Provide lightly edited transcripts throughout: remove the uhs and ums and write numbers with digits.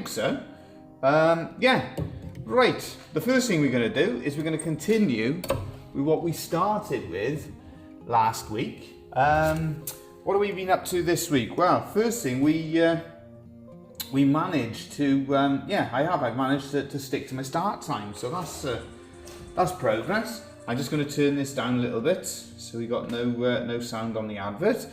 think so. Yeah, right. The first thing we're going to do is we're going to continue with what we started with last week. What have we been up to this week? Well, first thing we managed to, I've managed to stick to my start time, so that's progress. I'm just going to turn this down a little bit so we got no sound on the advert.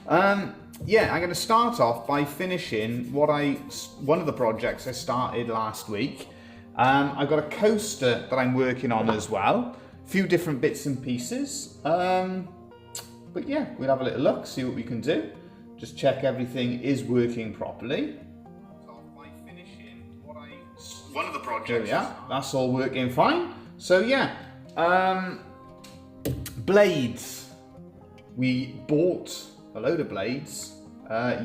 I'm going to start off by finishing one of the projects I started last week. I've got a coaster that I'm working on as well, a few different bits and pieces. But yeah, we'll have a little look, see what we can do. Just check everything is working properly. By finishing one of the projects. There we are. That's all working fine. So yeah, blades. We bought a load of blades last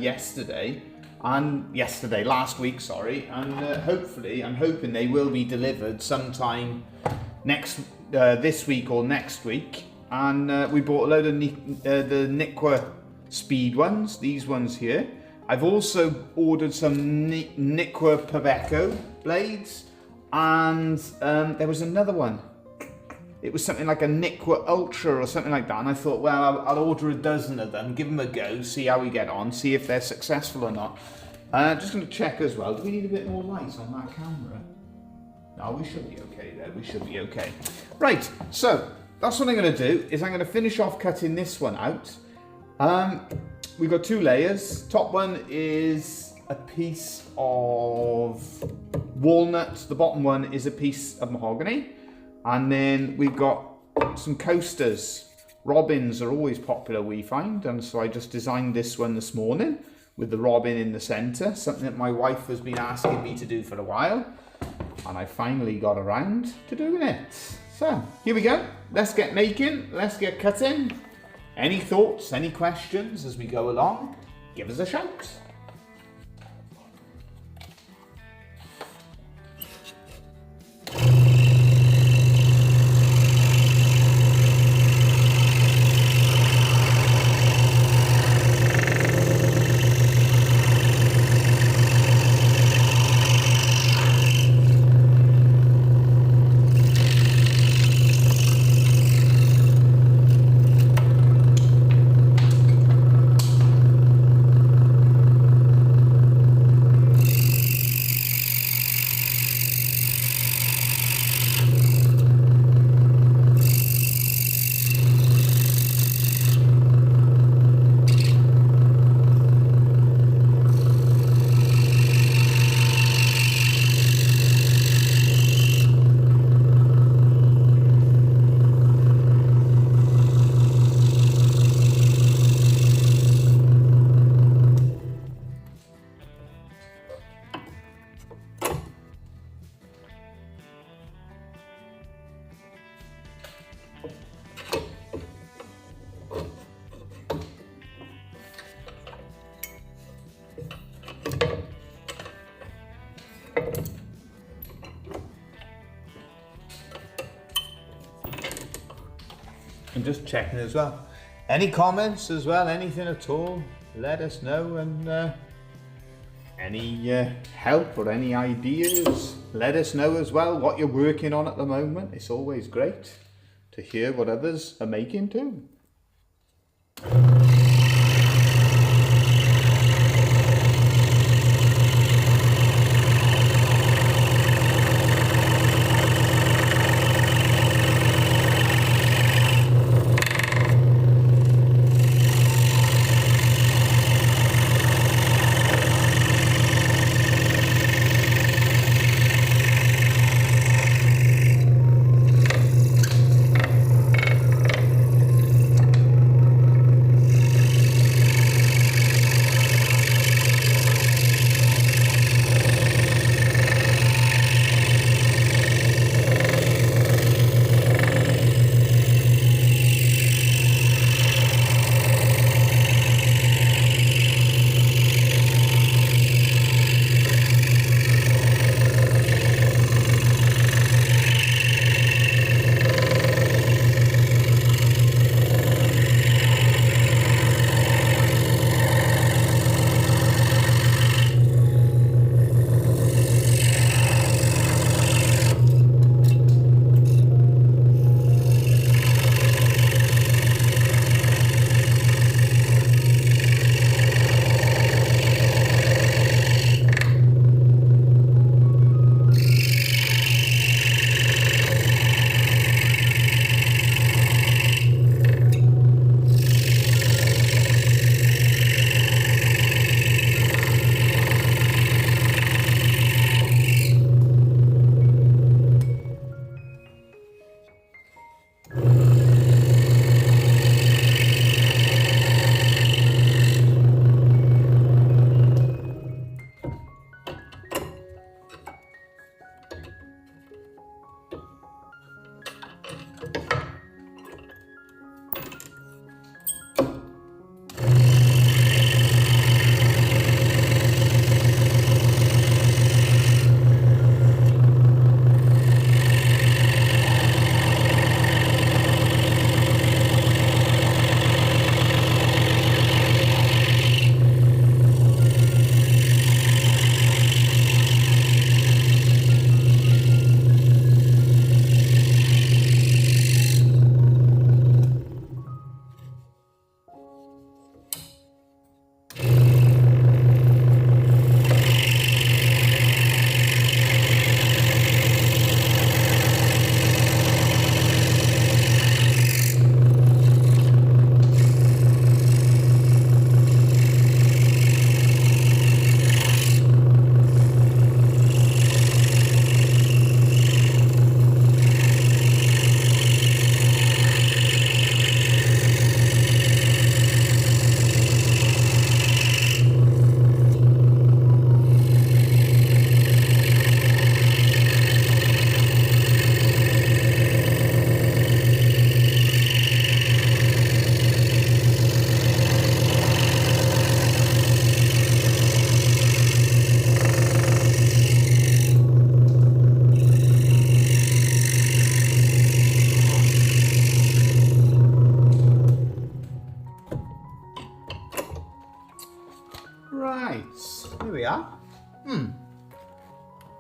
week, sorry, and hopefully, I'm hoping they will be delivered sometime this week or next week. And we bought a load of the Nikwa speed ones, these ones here. I've also ordered some Nikwa Paveco blades, and there was another one. It was something like a Nikwa Ultra or something like that, and I thought, well, I'll order a dozen of them, give them a go, see how we get on, see if they're successful or not. Just going to check as well, do we need a bit more light on that camera? No, we should be okay there, we should be okay. Right, so that's what I'm going to do, is I'm going to finish off cutting this one out. We've got two layers. Top one is a piece of walnut, the bottom one is a piece of mahogany. And then we've got some coasters. Robins are always popular, we find, and so I just designed this one this morning with the robin in the center, something that my wife has been asking me to do for a while, and I finally got around to doing it. So here we go, let's get making, let's get cutting. Any thoughts, any questions as we go along, give us a shout. And just checking as well. Any comments as well, anything at all, let us know, and any help or any ideas, let us know as well what you're working on at the moment. It's always great to hear what others are making too.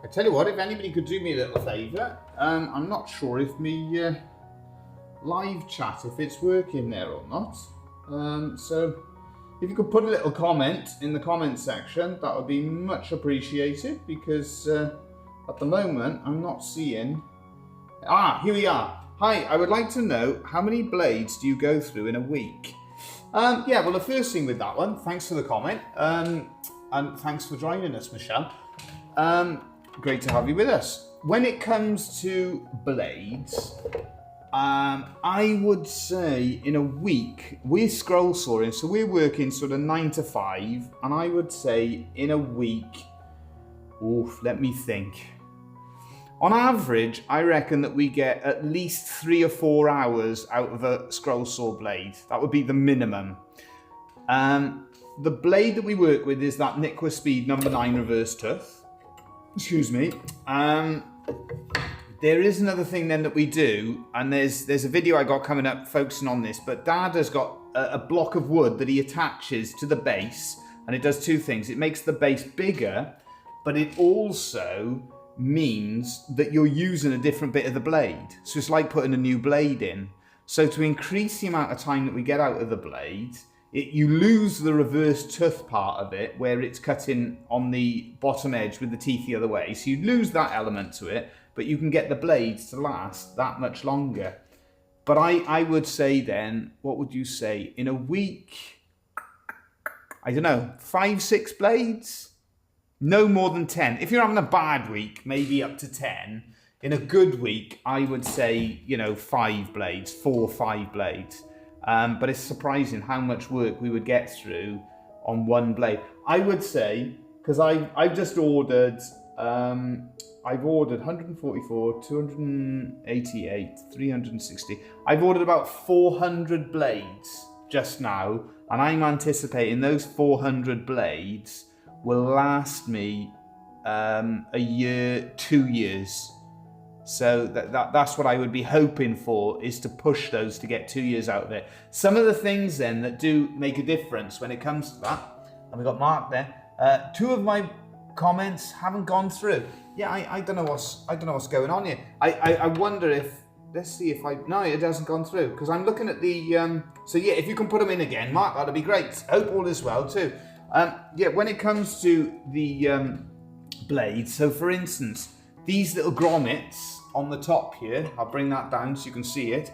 I tell you what, if anybody could do me a little favour, I'm not sure if me live chat, if it's working there or not. So if you could put a little comment in the comment section, that would be much appreciated, because at the moment I'm not seeing. Here we are. Hi, I would like to know, how many blades do you go through in a week? Yeah, well, the first thing with that one, thanks for the comment, and thanks for joining us, Michelle. Great to have you with us. When it comes to blades, I would say in a week, we're scroll sawing, so we're working sort of 9 to 5, and I would say in a week, let me think. On average, I reckon that we get at least 3 or 4 hours out of a scroll saw blade. That would be the minimum. The blade that we work with is that Niqua Speed number 9 reverse tooth. Excuse me. There is another thing then that we do, and there's a video I got coming up focusing on this, but Dad has got a block of wood that he attaches to the base, and it does two things. It makes the base bigger, but it also means that you're using a different bit of the blade. So it's like putting a new blade in. So to increase the amount of time that we get out of the blade, you lose the reverse tooth part of it, where it's cutting on the bottom edge with the teeth the other way. So you lose that element to it, but you can get the blades to last that much longer. But I would say then, what would you say? In a week, I don't know, 5, 6 blades? No more than 10. If you're having a bad week, maybe up to 10. In a good week, I would say, 5 blades, 4 or 5 blades. But it's surprising how much work we would get through on one blade. I would say, because I've just ordered, I've ordered 144, 288, 360. I've ordered about 400 blades just now, and I'm anticipating those 400 blades will last me a year, 2 years. So that's what I would be hoping for, is to push those to get 2 years out of it. Some of the things then that do make a difference when it comes to that, and we got Mark there. 2 of my comments haven't gone through. Yeah, I don't know what's going on here. I wonder if, let's see if no, it hasn't gone through, because I'm looking at the so yeah, if you can put them in again, Mark, that'd be great. Hope all is well too. Yeah, when it comes to the blades, so for instance, these little grommets on the top here, I'll bring that down so you can see it.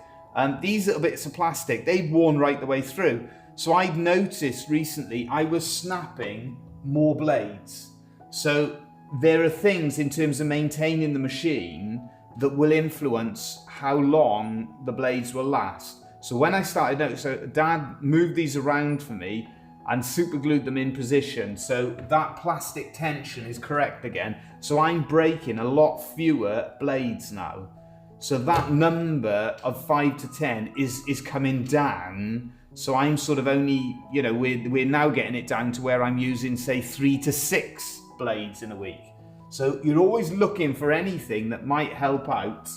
These little bits of plastic, they've worn right the way through. So I've noticed recently I was snapping more blades. So there are things in terms of maintaining the machine that will influence how long the blades will last. So when I started noticing, so Dad moved these around for me and super glued them in position, so that plastic tension is correct again. So I'm breaking a lot fewer blades now. So that number of 5 to 10 is coming down. So I'm sort of only, we're now getting it down to where I'm using, say, 3 to 6 blades in a week. So you're always looking for anything that might help out,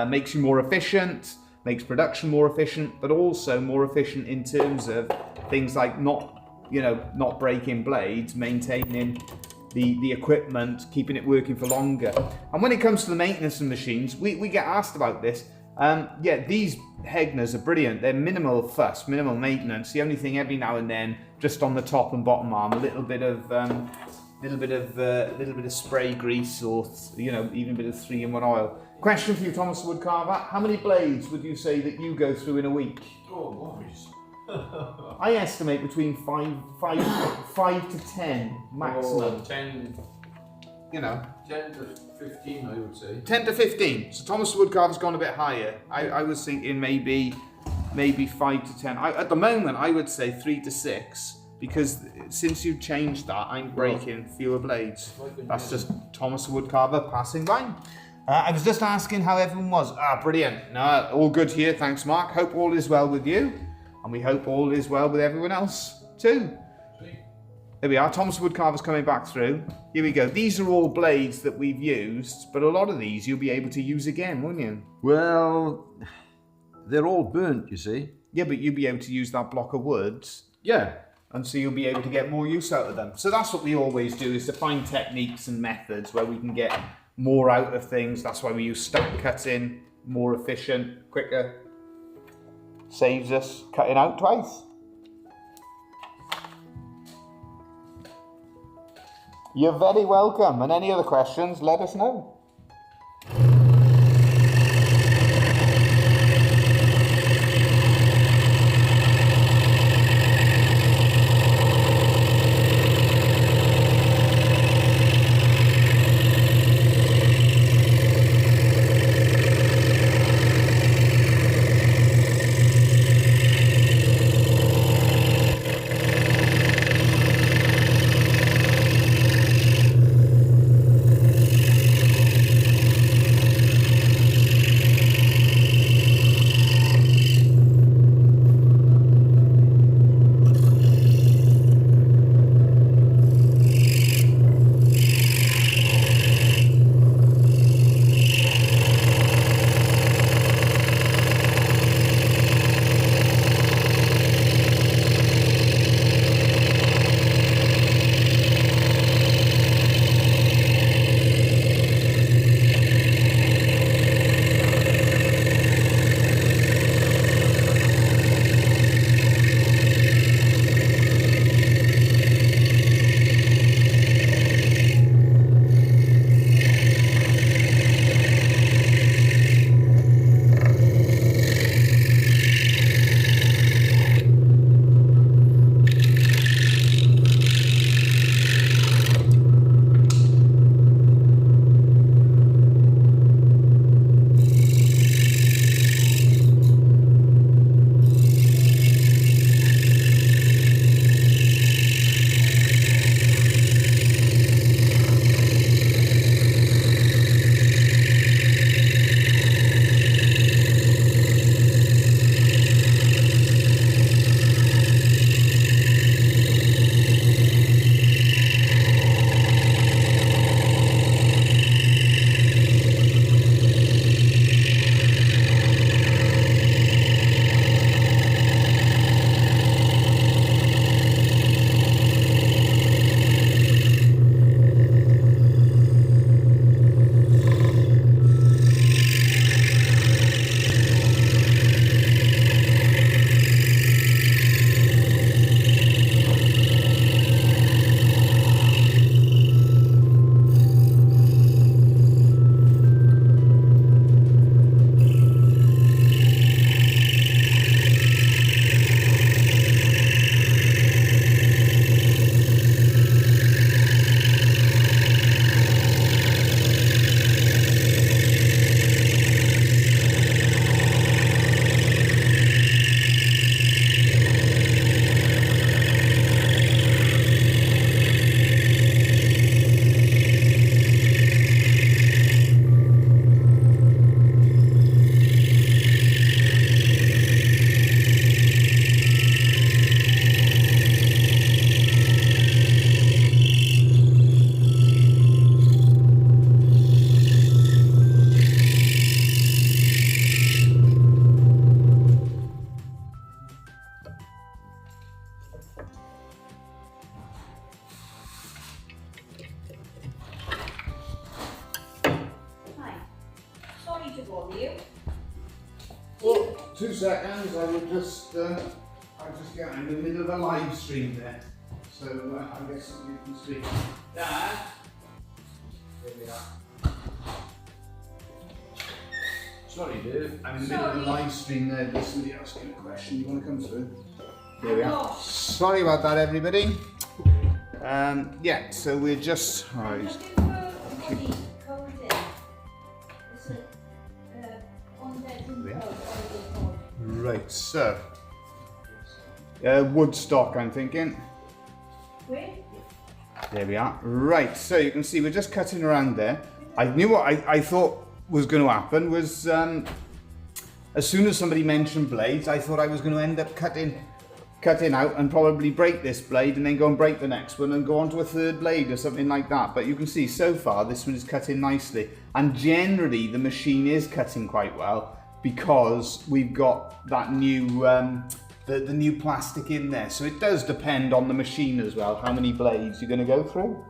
makes you more efficient, makes production more efficient, but also more efficient in terms of things like not breaking blades, maintaining the equipment, keeping it working for longer. And when it comes to the maintenance of machines, we get asked about this. Yeah, these Hegners are brilliant. They're minimal fuss, minimal maintenance. The only thing every now and then, just on the top and bottom arm, a little bit of spray grease, or even a bit of 3-in-1 oil. Question for you, Thomas Woodcarver: how many blades would you say that you go through in a week? Oh, Morris. I estimate between 5 to 10 maximum. 10. 10 to 15, I would say. 10 to 15. So Thomas Woodcarver's gone a bit higher. I was thinking maybe 5 to 10. At the moment, I would say 3 to 6, because since you've changed that, I'm breaking fewer blades. That's just Thomas Woodcarver passing by. I was just asking how everyone was. Brilliant. No, all good here. Thanks, Mark. Hope all is well with you. And we hope all is well with everyone else too. There we are, Thomas Woodcarver's coming back through. Here we go. These are all blades that we've used, but a lot of these you'll be able to use again, won't you? Well, they're all burnt, you see. Yeah, but you'll be able to use that block of wood. Yeah. And so you'll be able to get more use out of them. So that's what we always do, is to find techniques and methods where we can get more out of things. That's why we use stack cutting, more efficient, quicker. Saves us cutting out twice. You're very welcome, and any other questions, let us know. to bother you. Well, 2 seconds, I would just, I'll just get in the middle of a live stream there. So I guess you can speak. Dad? There we are. Sorry, Dave. I'm in the middle of a live stream there. There's somebody asking a question. You want to come through? There we are. Sorry about that, everybody. Yeah, so we're just. Right, so Woodstock, I'm thinking. Where? There we are. Right, so you can see we're just cutting around there. I knew what I thought was going to happen was as soon as somebody mentioned blades, I thought I was going to end up cutting out and probably break this blade and then go and break the next one and go on to a third blade or something like that. But you can see so far this one is cutting nicely, and generally the machine is cutting quite well because we've got that new the new plastic in there. So it does depend on the machine as well, how many blades you're going to go through.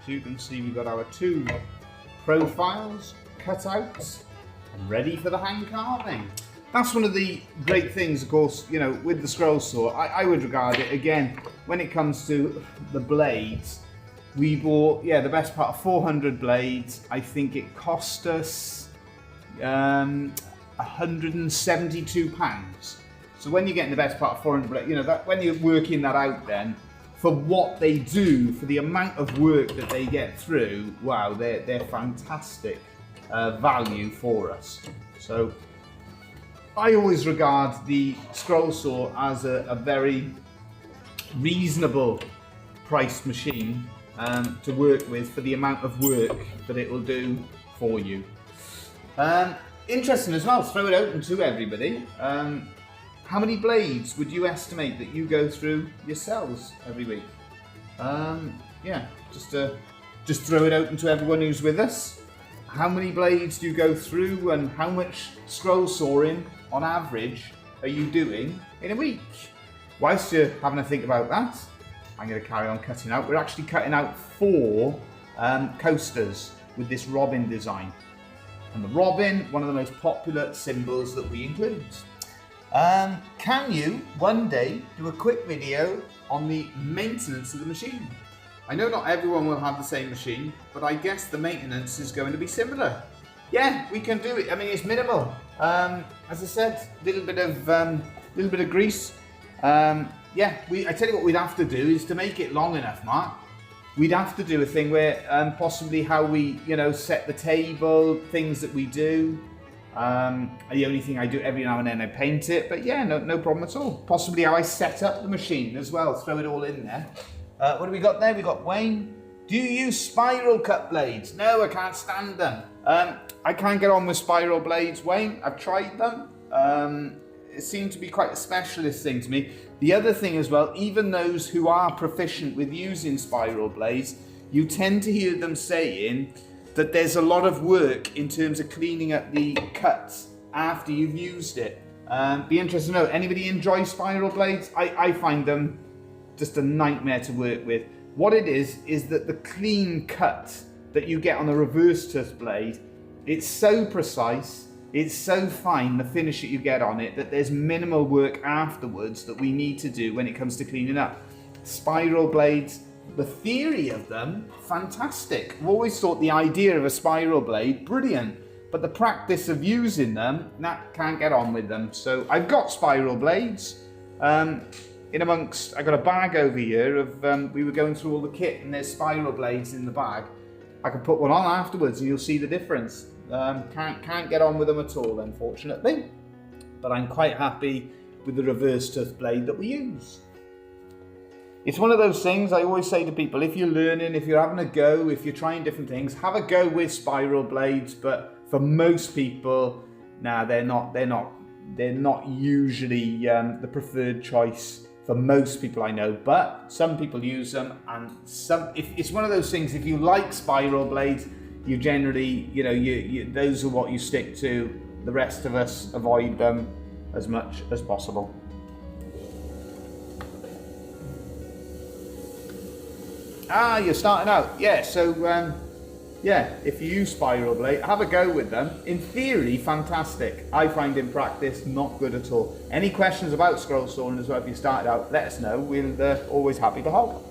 So you can see we've got our 2 profiles cut out and ready for the hand carving. That's one of the great things, of course, you know, with the scroll saw. I would regard it, again, when it comes to the blades, we bought, yeah, the best part of 400 blades. I think it cost us £172. So when you're getting the best part of 400 blades, you know, that when you're working that out then, for what they do, for the amount of work that they get through, wow, they're fantastic value for us. So I always regard the scroll saw as a very reasonable priced machine to work with for the amount of work that it will do for you. Interesting as well, throw it open to everybody. How many blades would you estimate that you go through yourselves every week? Yeah, just throw it open to everyone who's with us. How many blades do you go through, and how much scroll sawing on average are you doing in a week? Whilst you're having a think about that, I'm going to carry on cutting out. We're actually cutting out 4 coasters with this robin design. And the robin, one of the most popular symbols that we include. Can you one day do a quick video on the maintenance of the machine? I know not everyone will have the same machine, but I guess the maintenance is going to be similar. Yeah, we can do it. I mean, it's minimal. As I said, a little bit of grease. Yeah, I tell you what we'd have to do is to make it long enough, Mark. We'd have to do a thing where possibly how we, you know, set the table, things that we do. The only thing I do every now and then I paint it, but yeah, no problem at all. Possibly how I set up the machine as well, throw it all in there. What do we got there? We got Wayne. Do you use spiral cut blades? No, I can't stand them. I can't get on with spiral blades, Wayne. I've tried them. It seemed to be quite a specialist thing to me. The other thing as well, even those who are proficient with using spiral blades, you tend to hear them saying that there's a lot of work in terms of cleaning up the cuts after you've used it. Be interested to know, anybody enjoy spiral blades? I find them just a nightmare to work with. What it is that the clean cut that you get on the reverse tooth blade, it's so precise, it's so fine, the finish that you get on it, that there's minimal work afterwards that we need to do when it comes to cleaning up. Spiral blades, the theory of them, fantastic. I've always thought the idea of a spiral blade, brilliant, but the practice of using them, can't get on with them. So I've got spiral blades. In amongst, I got a bag over here of, we were going through all the kit and there's spiral blades in the bag. I can put one on afterwards and you'll see the difference. Can't get on with them at all, unfortunately. But I'm quite happy with the reverse tooth blade that we use. It's one of those things I always say to people, if you're learning, if you're having a go, if you're trying different things, have a go with spiral blades. But for most people, they're not usually the preferred choice for most people I know, but some people use them, and it's one of those things, if you like spiral blades, you generally, those are what you stick to. The rest of us avoid them as much as possible. You're starting out. Yeah, so yeah, if you use spiral blade, have a go with them. In theory, fantastic. I find in practice, not good at all. Any questions about scroll sawing as well, if you started out, let us know. We're always happy to help.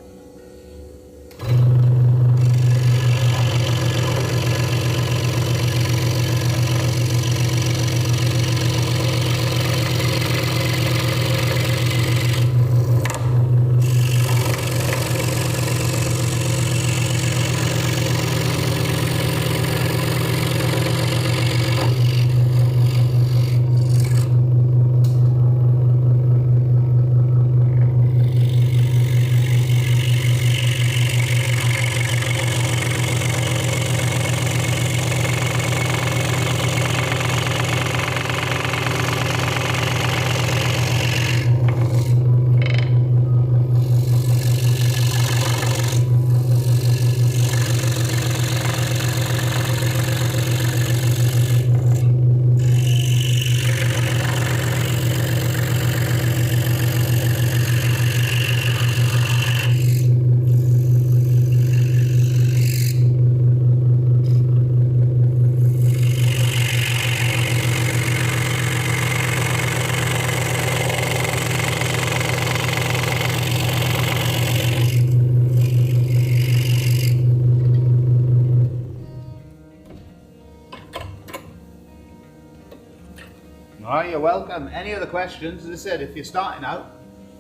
Alright, you're welcome. Any other questions? As I said, if you're starting out,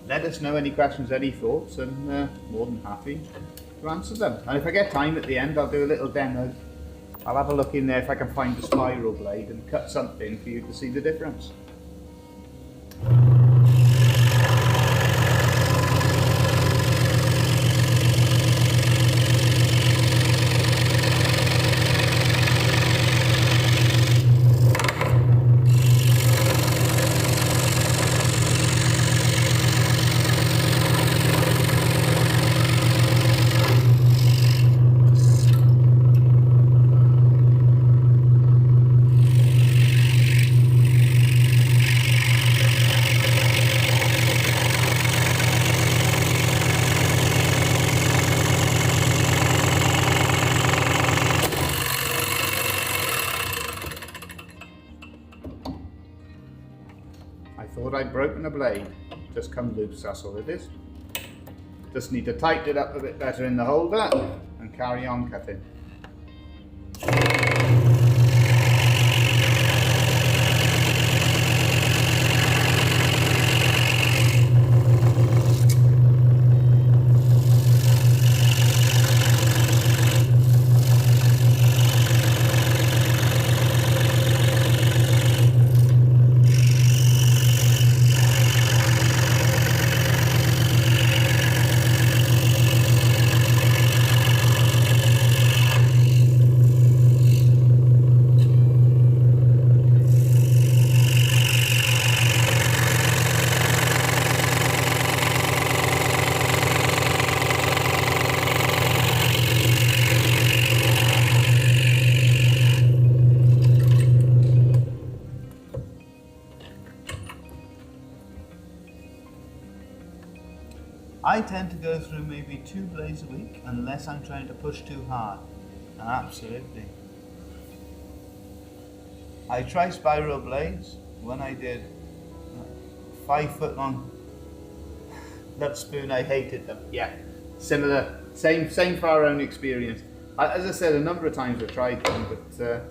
let us know any questions, any thoughts, and more than happy to answer them. And if I get time at the end, I'll do a little demo. I'll have a look in there if I can find a spiral blade and cut something for you to see the difference. Thought I'd broken a blade. Just come loose, that's all it is. Just need to tighten it up a bit better in the holder and carry on cutting. I tend to go through maybe 2 blades a week unless I'm trying to push too hard. Absolutely. I tried spiral blades when I did 5 foot long Lovespoon. I hated them. Yeah, similar, same for our own experience. As I said, a number of times I've tried them, but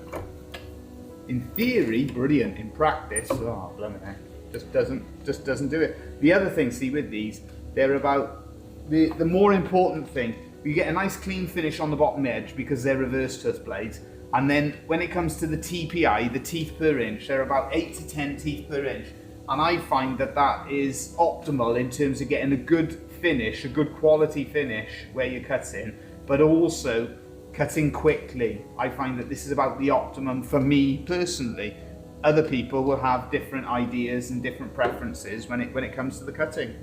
in theory, brilliant. In practice, oh, blimey heck, just doesn't do it. The other thing, see, with these, they're about the more important thing. You get a nice clean finish on the bottom edge because they're reverse tooth blades, and then when it comes to the TPI, the teeth per inch, they're about 8 to 10 teeth per inch, and I find that that is optimal in terms of getting a good finish, a good quality finish where you're cutting, but also cutting quickly. I find that this is about the optimum for me personally. Other people will have different ideas and different preferences when it comes to the cutting.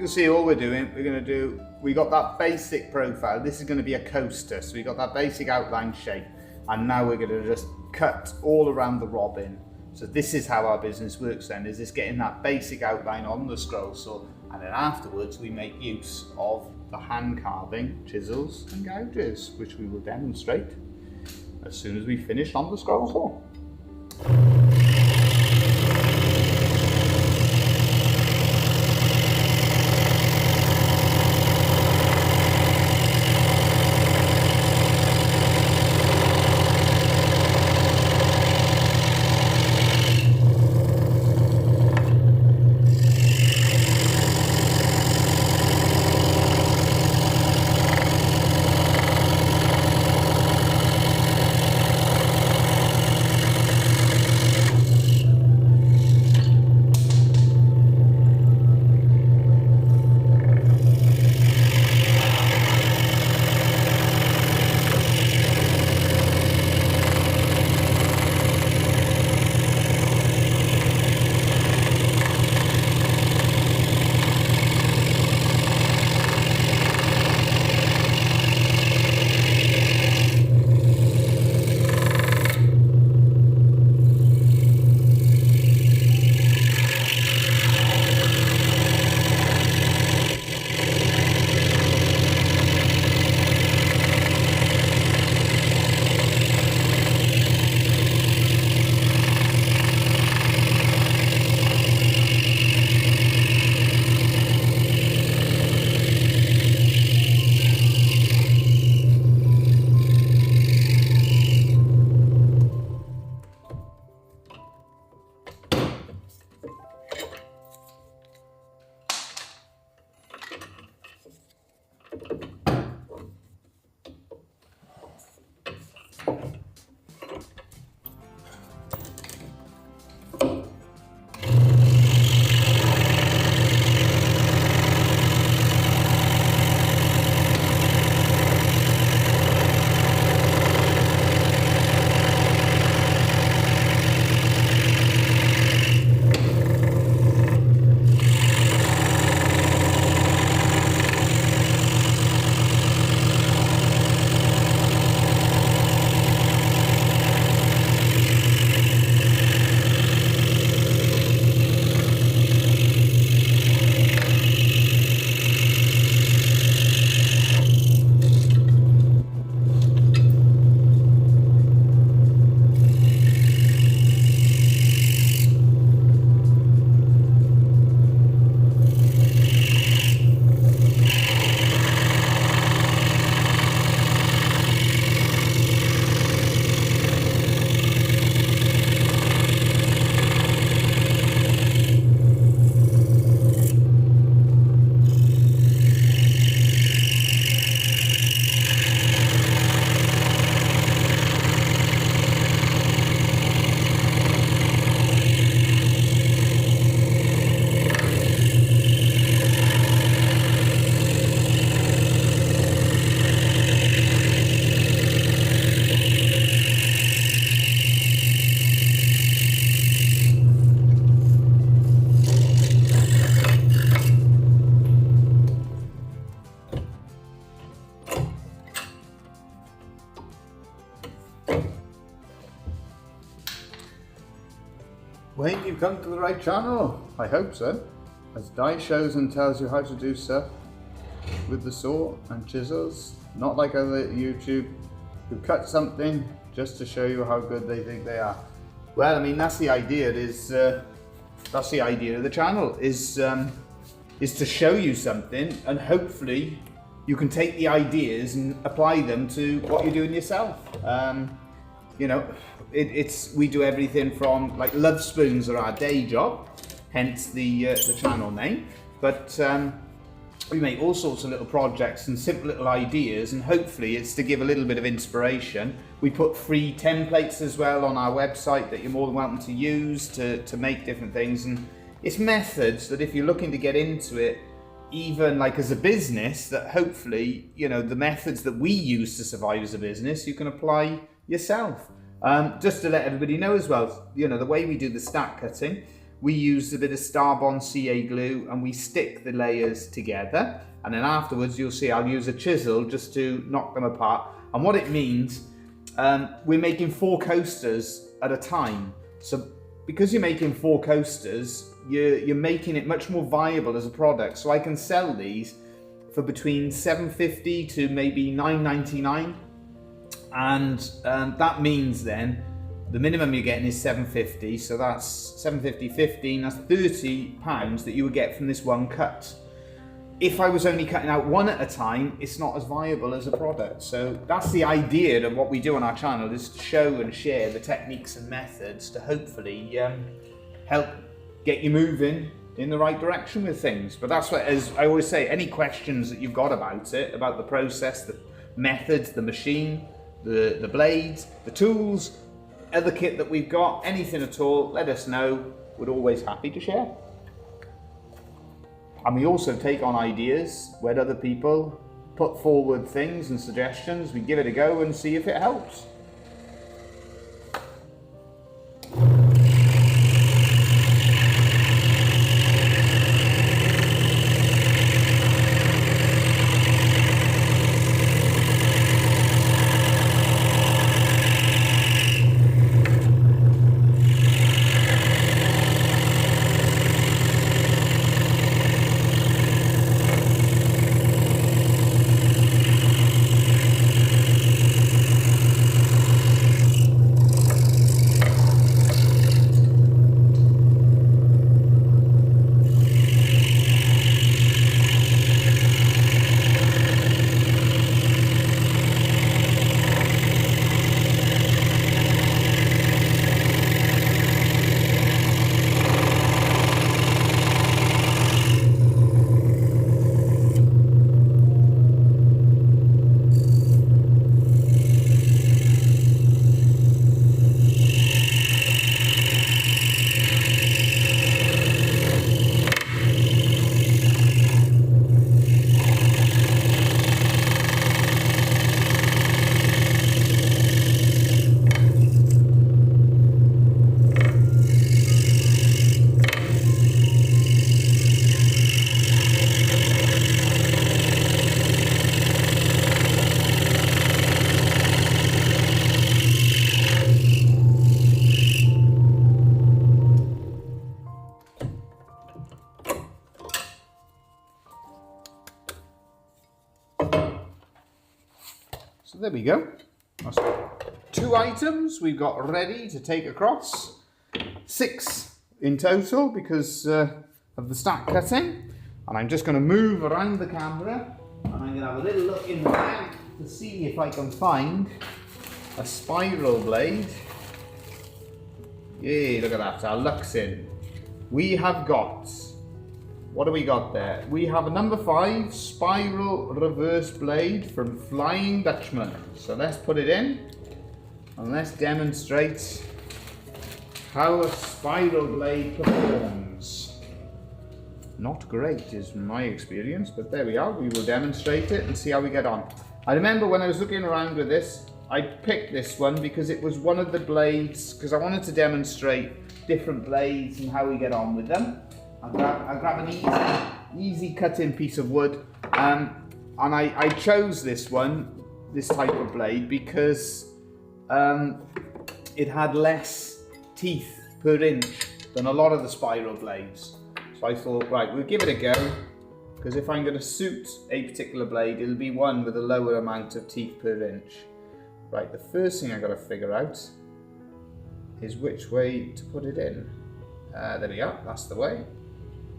can see all we're doing, we got that basic profile. This is going to be a coaster, so we got that basic outline shape, and now we're going to just cut all around the robin. So this is how our business works then, is just getting that basic outline on the scroll saw, and then afterwards we make use of the hand carving chisels and gouges, which we will demonstrate as soon as we finish on the scroll saw. Wayne, you've come to the right channel. I hope so. As Di shows and tells you how to do stuff with the saw and chisels, not like other YouTube who cut something just to show you how good they think they are. Well, I mean, that's the idea. That's the idea of the channel is to show you something, and hopefully you can take the ideas and apply them to what you're doing yourself. You know, we do everything from, like, Lovespoons are our day job, hence the channel name. But we make all sorts of little projects and simple little ideas, and hopefully it's to give a little bit of inspiration. We put free templates as well on our website that you're more than welcome to use to make different things. And it's methods that if you're looking to get into it, even like as a business, that hopefully, you know, the methods that we use to survive as a business, you can apply yourself. Just to let everybody know as well, you know, the way we do the stack cutting, we use a bit of Starbond CA glue and we stick the layers together, and then afterwards you'll see I'll use a chisel just to knock them apart. And what it means, we're making 4 coasters at a time. So because you're making 4 coasters, you're making it much more viable as a product. So I can sell these for between $7.50 to maybe $9.99, and that means then the minimum you're getting is $7.50. So that's $7.50, 15. That's £30 that you would get from this one cut. If I was only cutting out one at a time, it's not as viable as a product. So that's the idea of what we do on our channel, is to show and share the techniques and methods to hopefully help get you moving in the right direction with things. But that's what, as I always say, any questions that you've got about it, about the process, the methods, the machine, the blades, the tools, other kit that we've got, anything at all, let us know. We're always happy to share. And we also take on ideas when other people put forward things and suggestions. We give it a go and see if it helps. So there we go. That's 2 items we've got ready to take across. 6 in total because of the stack cutting. And I'm just going to move around the camera and I'm going to have a little look in the bag to see if I can find a spiral blade. Yeah, look at that, our luck's in. We have got, what do we got there? We have a number 5 spiral reverse blade from Flying Dutchman. So let's put it in and let's demonstrate how a spiral blade performs. Not great is my experience, but there we are. We will demonstrate it and see how we get on. I remember when I was looking around with this, I picked this one because it was one of the blades, because I wanted to demonstrate different blades and how we get on with them. I'll grab an easy cutting piece of wood, and I chose this one, this type of blade, because it had less teeth per inch than a lot of the spiral blades. So I thought, right, we'll give it a go, because if I'm going to suit a particular blade, it'll be one with a lower amount of teeth per inch. Right, the first thing I've got to figure out is which way to put it in. There we are, that's the way.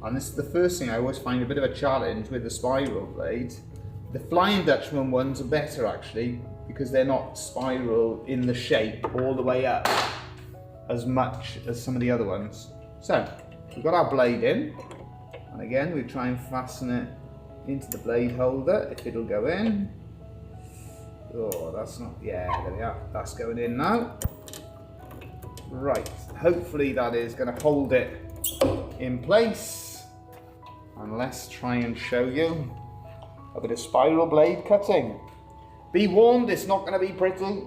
And this is the first thing I always find a bit of a challenge with the spiral blade. The Flying Dutchman ones are better actually, because they're not spiral in the shape all the way up as much as some of the other ones. So, we've got our blade in, and again we try and fasten it into the blade holder, if it'll go in. Oh, that's not, yeah, there we are, that's going in now. Right, hopefully that is going to hold it in place. And let's try and show you a bit of spiral blade cutting. Be warned, it's not going to be pretty.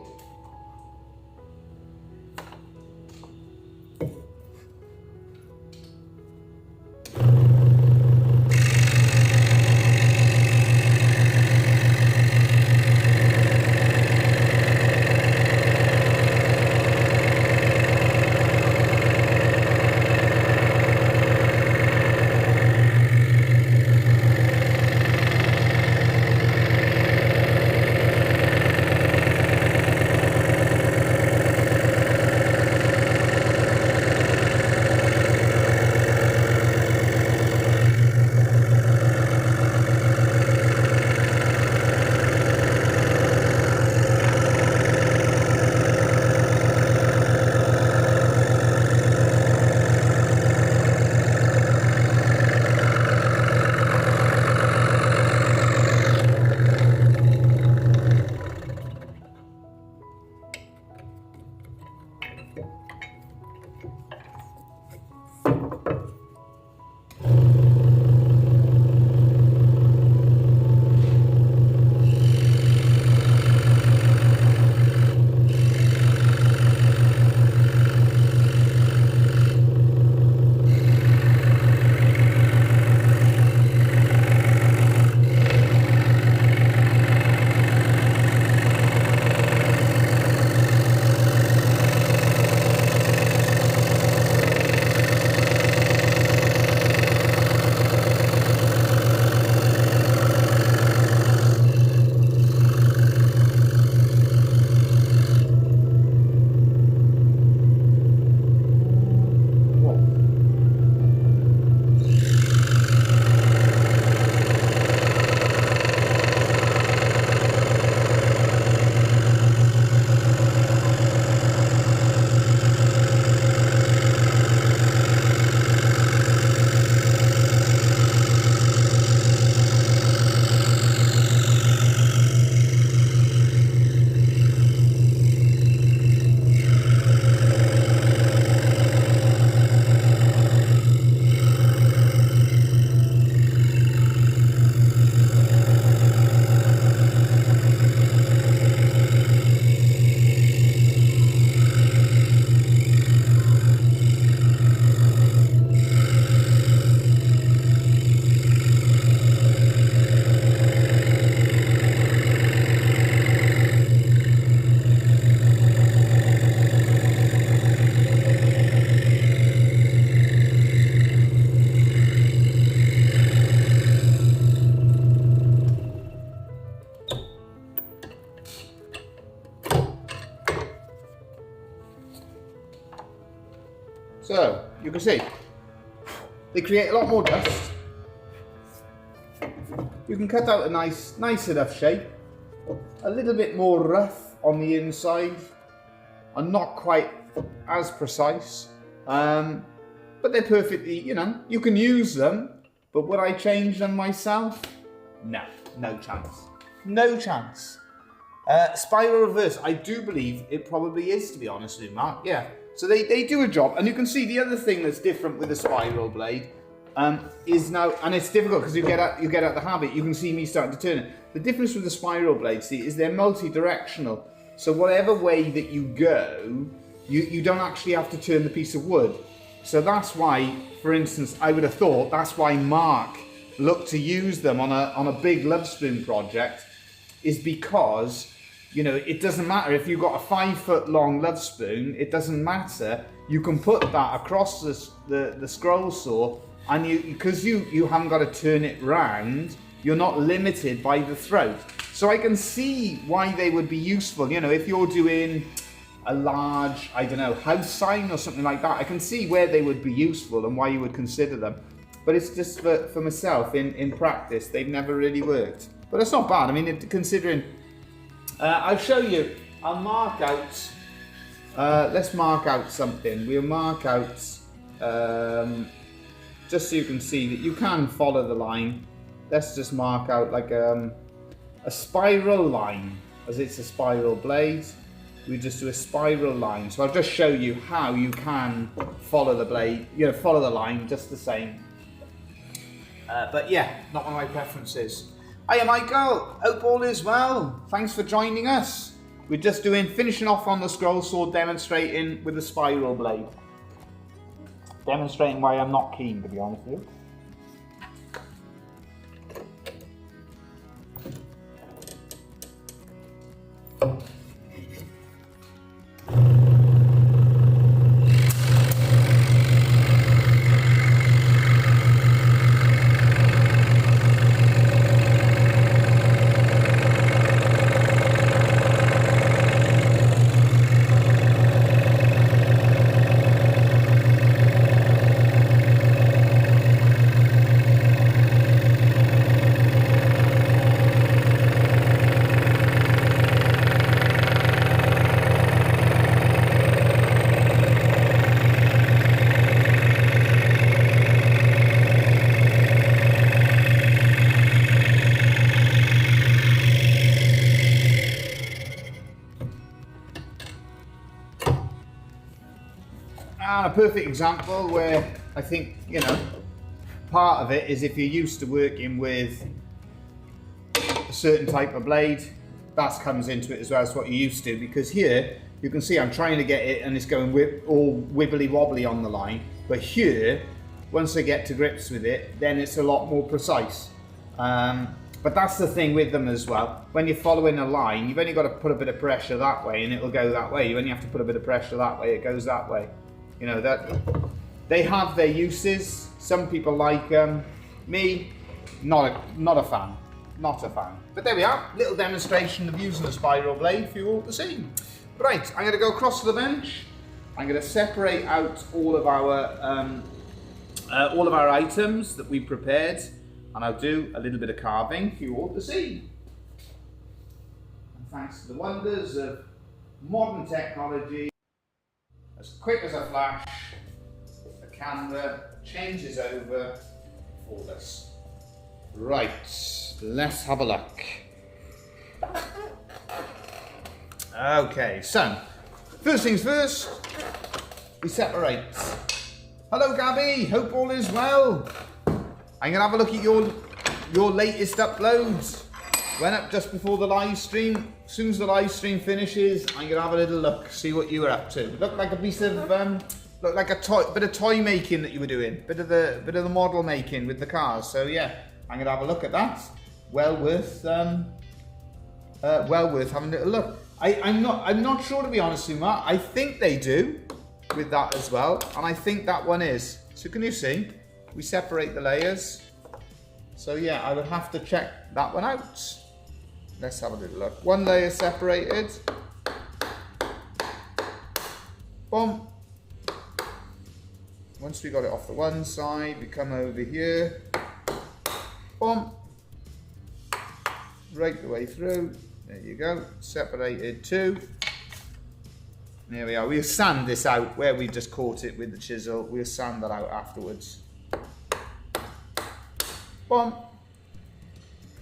So you can see they create a lot more dust. You can cut out a nice enough shape. A little bit more rough on the inside and not quite as precise. But they're perfectly, you know, you can use them. But would I change them myself? No chance. No chance. Spiral reverse, I do believe it probably is, to be honest with you, Mark. Yeah. So they do a job, and you can see the other thing that's different with the spiral blade is now, and it's difficult because you get out the habit. You can see me starting to turn it. The difference with the spiral blade, see, is they're multi-directional. So whatever way that you go, you don't actually have to turn the piece of wood. So that's why, for instance, I would have thought that's why Mark looked to use them on a big Lovespoon project, is because, you know, it doesn't matter if you've got a 5 foot long Lovespoon, it doesn't matter. You can put that across the scroll saw, and because you haven't got to turn it round, you're not limited by the throat. So I can see why they would be useful. You know, if you're doing a large, I don't know, house sign or something like that, I can see where they would be useful and why you would consider them. But it's just for myself, in practice, they've never really worked. But it's not bad. I mean, considering, I'll show you, I'll mark out, let's mark out something. We'll mark out, just so you can see that you can follow the line. Let's just mark out like a spiral line, as it's a spiral blade. We just do a spiral line. So I'll just show you how you can follow the blade, you know, follow the line just the same. But yeah, not one of my preferences. Hiya Michael, hope all is well. Thanks for joining us. We're just finishing off on the scroll saw, demonstrating with the spiral blade. Demonstrating why I'm not keen, to be honest with you. And a perfect example where I think, you know, part of it is if you're used to working with a certain type of blade, that comes into it as well as what you're used to, because here you can see I'm trying to get it and it's going all wibbly wobbly on the line, but here, once I get to grips with it, then it's a lot more precise. But that's the thing with them as well. When you're following a line, you've only got to put a bit of pressure that way and it'll go that way. You only have to put a bit of pressure that way, it goes that way. You know, that they have their uses. Some people like them. Me, not a fan. Not a fan. But there we are. Little demonstration of using a spiral blade for you all to see. Right, I'm going to go across to the bench. I'm going to separate out all of our items that we prepared, and I'll do a little bit of carving for you all to see. And thanks to the wonders of modern technology, as quick as a flash, the camera changes over for us. Right, let's have a look. Okay, so first things first, we separate. Hello Gabby, hope all is well. I'm gonna have a look at your latest uploads. Went up just before the live stream. As soon as the live stream finishes, I'm gonna have a little look, see what you were up to. Looked like a piece of looked like a bit of toy making that you were doing, bit of the model making with the cars. So yeah, I'm gonna have a look at that. Well worth having a little look. I'm not sure, to be honest with you, Matt. I think they do with that as well, and I think that one is. So can you see? We separate the layers. So yeah, I would have to check that one out. Let's have a little look. One layer separated. Boom. once we got it off the one side, we come over here, boom, right the way through. There you go, separated two. There we are. We'll sand this out where we just caught it with the chisel. We'll sand that out afterwards. Boom.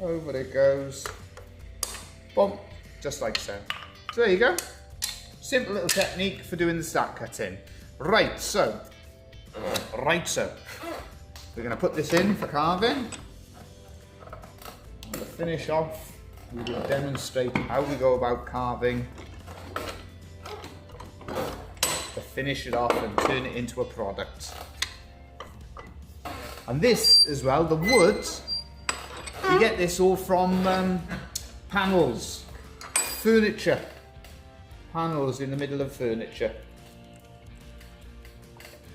Over it goes. Boom. Just like so. So there you go. Simple little technique for doing the stack cutting. Right, so. We're going to put this in for carving. To finish off, we will demonstrate how we go about carving. To finish it off and turn it into a product. And this as well, the wood, you get this all from panels, furniture, panels in the middle of furniture.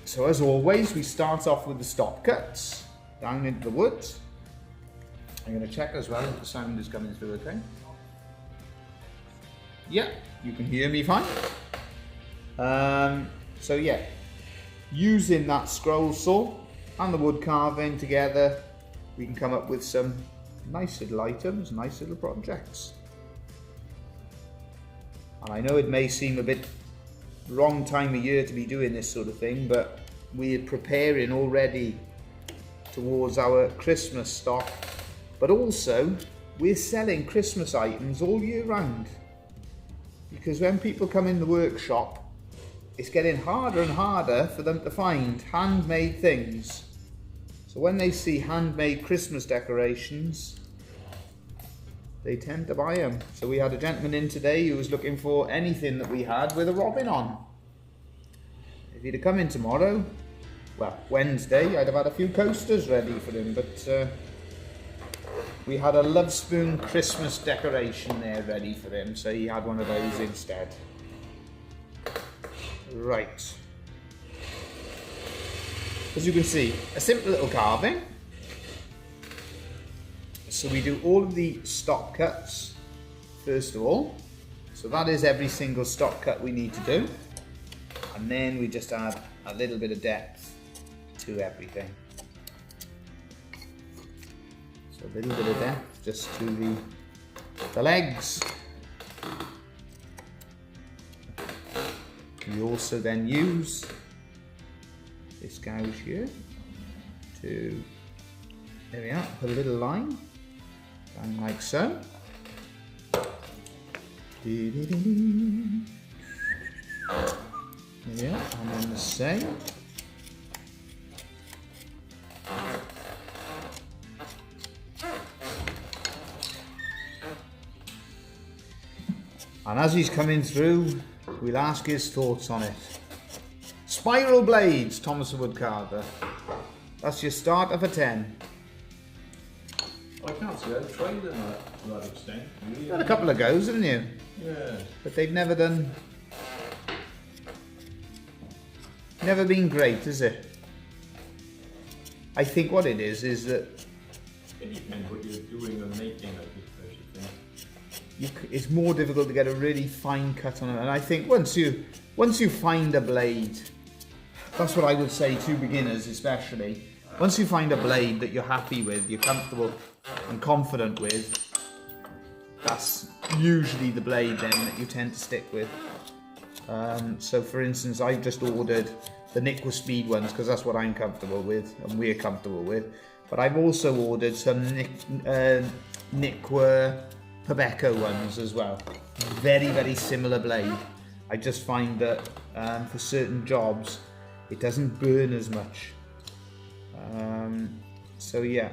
So as always, we start off with the stop cuts down into the wood. I'm going to check as well if the sound is coming through okay. Yeah, you can hear me fine. So yeah, using that scroll saw and the wood carving together, we can come up with some nice little items, nice little projects. And I know it may seem a bit wrong time of year to be doing this sort of thing, but we're preparing already towards our Christmas stock, but also we're selling Christmas items all year round, because when people come in the workshop, it's getting harder and harder for them to find handmade things. So when they see handmade Christmas decorations, they tend to buy them. So we had a gentleman in today who was looking for anything that we had with a robin on. If he'd have come in tomorrow, well, Wednesday, I'd have had a few coasters ready for him, but we had a Lovespoon Christmas decoration there ready for him, so he had one of those instead. Right. As you can see, a simple little carving. So we do all of the stop cuts first of all. So that is every single stop cut we need to do. And then we just add a little bit of depth to everything. So a little bit of depth just to the legs. We also then use this gouge here to, there we are, put a little line down like so. There we are, and then the same. And as he's coming through, we'll ask his thoughts on it. Spiral blades, Thomas the Woodcarver. That's your start of a 10. I can't say I've tried them to that extent. Really. Had a couple of goes, haven't you? Yeah. But they've never been great, is it? I think what it is that It depends what you're doing and making of this kind of thing. it's more difficult to get a really fine cut on it. And I think once you find a blade, that's what I would say to beginners especially. Once you find a blade that you're happy with, you're comfortable and confident with, that's usually the blade then that you tend to stick with. So for instance, I've just ordered the Nikwa Speed ones because that's what I'm comfortable with and we're comfortable with. But I've also ordered some Nikwa Pabeko ones as well. Very, very similar blade. I just find that for certain jobs, it doesn't burn as much. So yeah,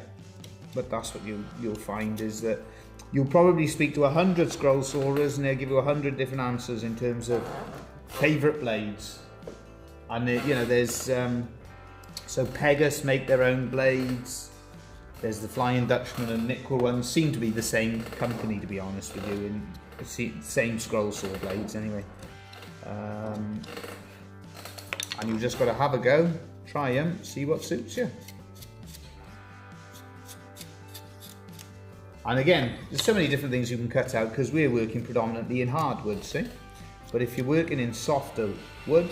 but that's what you'll find is that you'll probably speak to 100 scroll sawers and they'll give you 100 different answers in terms of favourite blades. And you know, there's so Pegasus make their own blades. There's the Flying Dutchman and Nikwa ones, seem to be the same company to be honest with you, in same scroll saw blades anyway. And you've just got to have a go, try them, see what suits you. And again, there's so many different things you can cut out because we're working predominantly in hardwood, see? But if you're working in softer wood,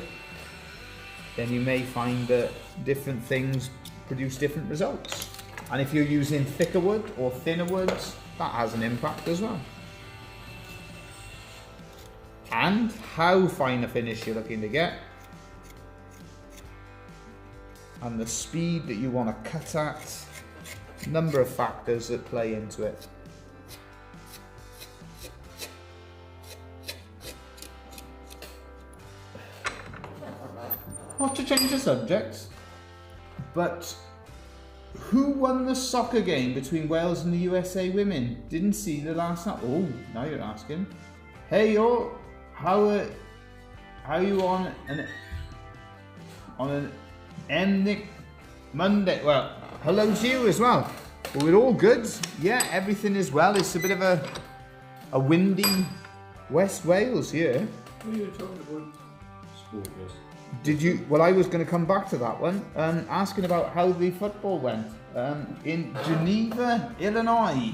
then you may find that different things produce different results. And if you're using thicker wood or thinner woods, that has an impact as well. And how fine a finish you're looking to get, and the speed that you want to cut at, number of factors that play into it. Not to change the subject, but who won the soccer game between Wales and the USA women? Didn't see the last night. Oh, now you're asking. Hey, yo, how are you on an ending Monday? Well, hello to you as well. Well, we're all good. Yeah, everything is well. It's a bit of a windy West Wales here. What are you talking about? Sport, yes. Did you? Well, I was going to come back to that one, asking about how the football went in Geneva, Illinois.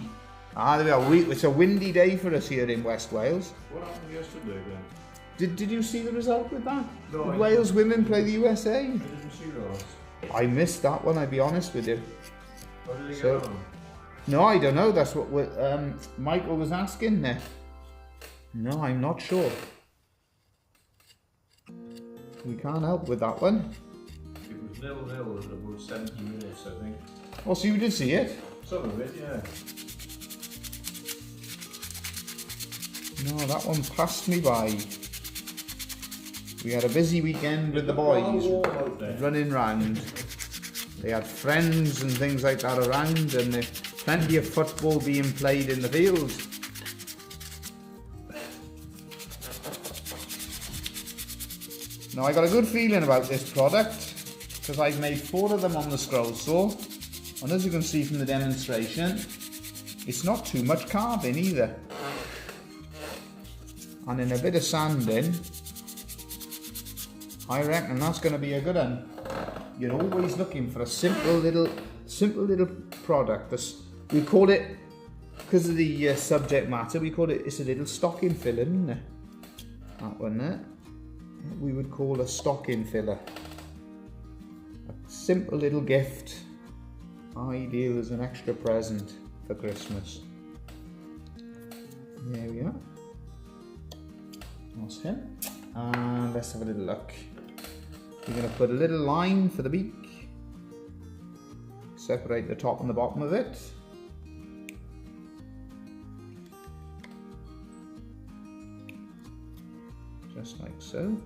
Ah, there we are. It's a windy day for us here in West Wales. What happened yesterday then? Did you see the result with that? No, Did I Wales didn't. women play the USA? I didn't see that. I missed that one. I'll be honest with you. How did they So- get on? No, I don't know. That's what Michael was asking there. No, I'm not sure. We can't help with that one. It was 0-0 at about 70 minutes, I think. Oh, so you did see it? Some of it, yeah. No, that one passed me by. We had a busy weekend with the boys Out there. running round. They had friends and things like that around, and there's plenty of football being played in the field. Now I got a good feeling about this product because I've made 4 of them on the scroll saw, and as you can see from the demonstration, it's not too much carving either. And in a bit of sanding, I reckon that's going to be a good one. You're always looking for a simple little product. We call it, because of the subject matter, we call it, it's a little stocking filler, isn't it? That one there. We would call a stocking filler. A simple little gift, ideal as an extra present for Christmas. There we are. That's him. And let's have a little look. We're going to put a little line for the beak. Separate the top and the bottom of it. Just like so.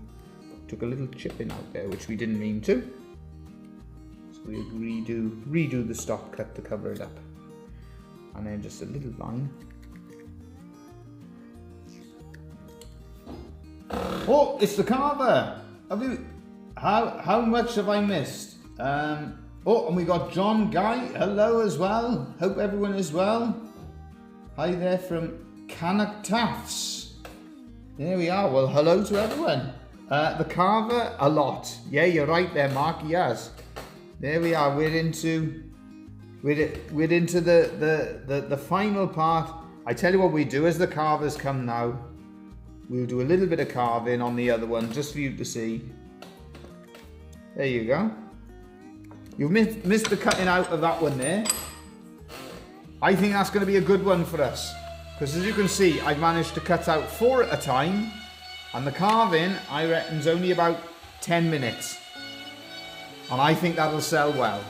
Took a little chipping out there, which we didn't mean to. So we redo the stock cut to cover it up. And then just a little line. Oh, it's the carver. Have you? How much have I missed? Oh, and we got John Guy. Hello as well. Hope everyone is well. Hi there from Cannock-Tafts. There we are. Well, hello to everyone. The carver, a lot. Yeah, you're right there, Mark. He has. There we are. We're into the final part. I tell you what we do as the carvers come now. We'll do a little bit of carving on the other one just for you to see. There you go. You've missed the cutting out of that one there. I think that's going to be a good one for us. Because as you can see, I've managed to cut out 4 at a time. And the carving, I reckon, is only about 10 minutes. And I think that'll sell well.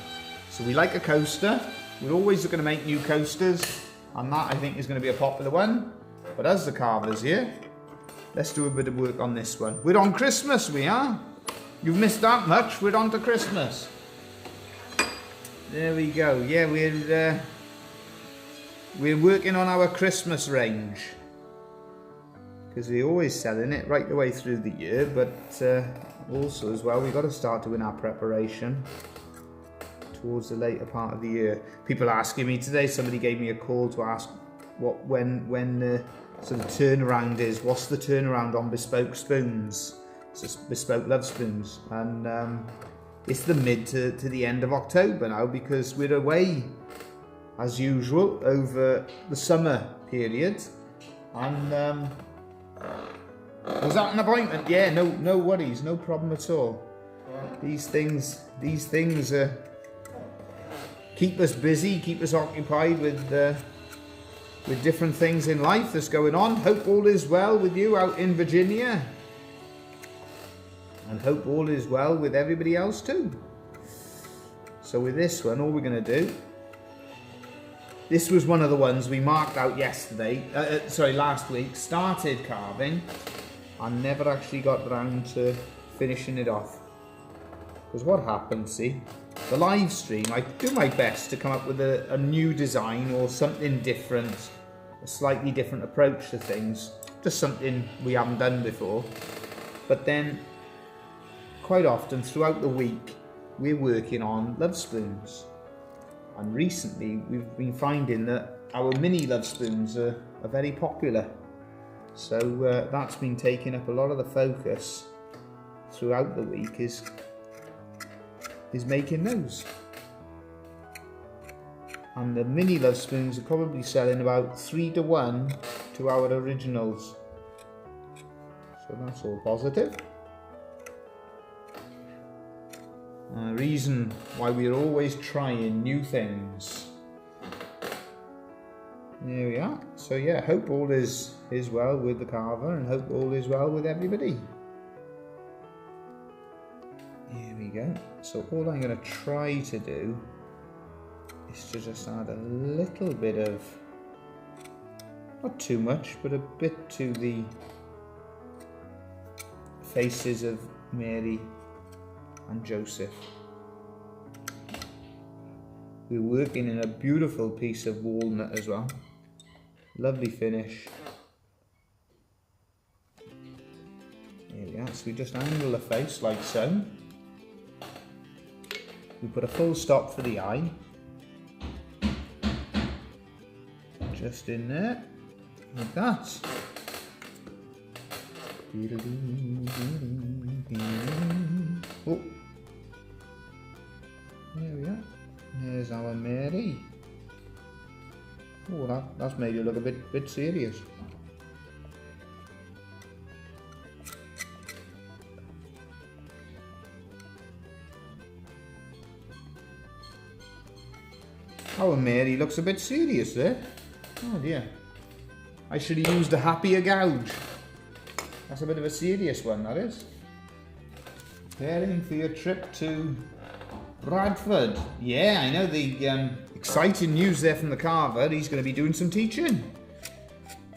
So we like a coaster. We're always going to make new coasters. And that, I think, is going to be a popular one. But as the carvers here, let's do a bit of work on this one. We're on Christmas, we are. You've missed that much, we're on to Christmas. There we go. Yeah, we're working on our Christmas range. Because we're always selling it right the way through the year, but also as well, we've got to start doing our preparation towards the later part of the year. People asking me today, somebody gave me a call to ask when the sort of turnaround is. What's the turnaround on bespoke spoons? So bespoke love spoons, and it's the mid to the end of October now, because we're away as usual over the summer period. And was that an appointment? Yeah, no worries, no problem at all. These things keep us busy, keep us occupied with different things in life that's going on. Hope all is well with you out in Virginia. And hope all is well with everybody else too. So with this one, all we're going to do, this was one of the ones we marked out last week, started carving, and never actually got round to finishing it off. Because what happens, see, the live stream, I do my best to come up with a new design or something different, a slightly different approach to things, just something we haven't done before. But then, quite often throughout the week, we're working on love spoons. And recently, we've been finding that our mini love spoons are very popular. So that's been taking up a lot of the focus throughout the week is making those. And the mini love spoons are probably selling about 3 to 1 to our originals. So that's all positive. A reason why we're always trying new things. There we are. So yeah, hope all is well with the carver and hope all is well with everybody. Here we go. So all I'm going to try to do is to just add a little bit of, not too much, but a bit to the faces of Mary and Joseph. We're working in a beautiful piece of walnut as well. Lovely finish. There we are. So we just angle the face like so. We put a full stop for the eye. Just in there, like that. Oh. There we are. There's our Mary. Oh, that's made you look a bit serious. Our Mary looks a bit serious there. Oh dear. I should have used a happier gouge. That's a bit of a serious one, that is. Preparing for your trip to Bradford. Yeah, I know the exciting news there from the carver. He's going to be doing some teaching,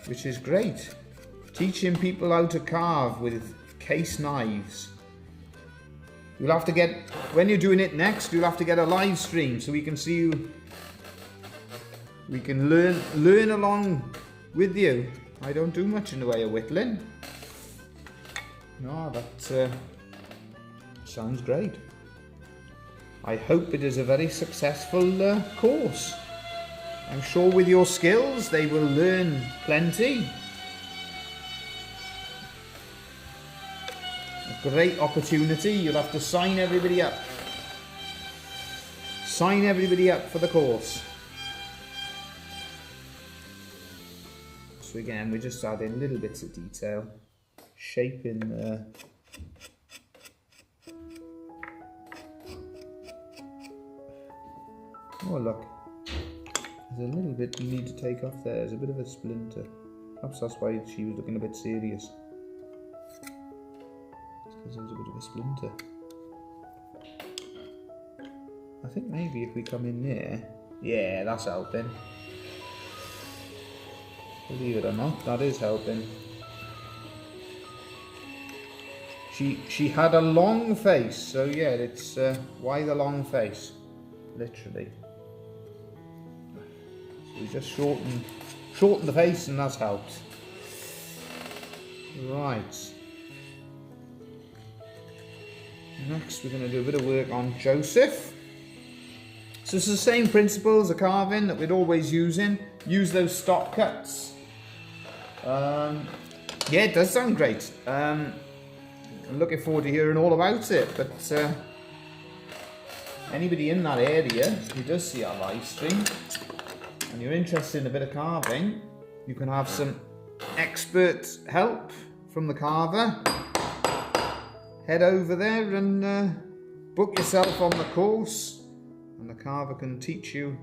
which is great. Teaching people how to carve with case knives. You'll have to get, when you're doing it next, you'll have to get a live stream so we can see you. We can learn along with you. I don't do much in the way of whittling. No, that sounds great. I hope it is a very successful course. I'm sure with your skills they will learn plenty. A great opportunity. You'll have to sign everybody up. Sign everybody up for the course. So again, we're just adding little bits of detail, shaping the oh look, there's a little bit you need to take off there. There's a bit of a splinter. Perhaps that's why she was looking a bit serious. It's because there's a bit of a splinter. I think maybe if we come in there, yeah, that's helping. Believe it or not, that is helping. She had a long face, so yeah, it's why the long face, literally. So we just shorten the face, and that's helped. Right. Next, we're going to do a bit of work on Joseph. So it's the same principles of carving that we'd always using. Use those stop cuts. Yeah, it does sound great. I'm looking forward to hearing all about it. But anybody in that area who does see our live stream and you're interested in a bit of carving, you can have some expert help from the carver. Head over there and book yourself on the course and the carver can teach you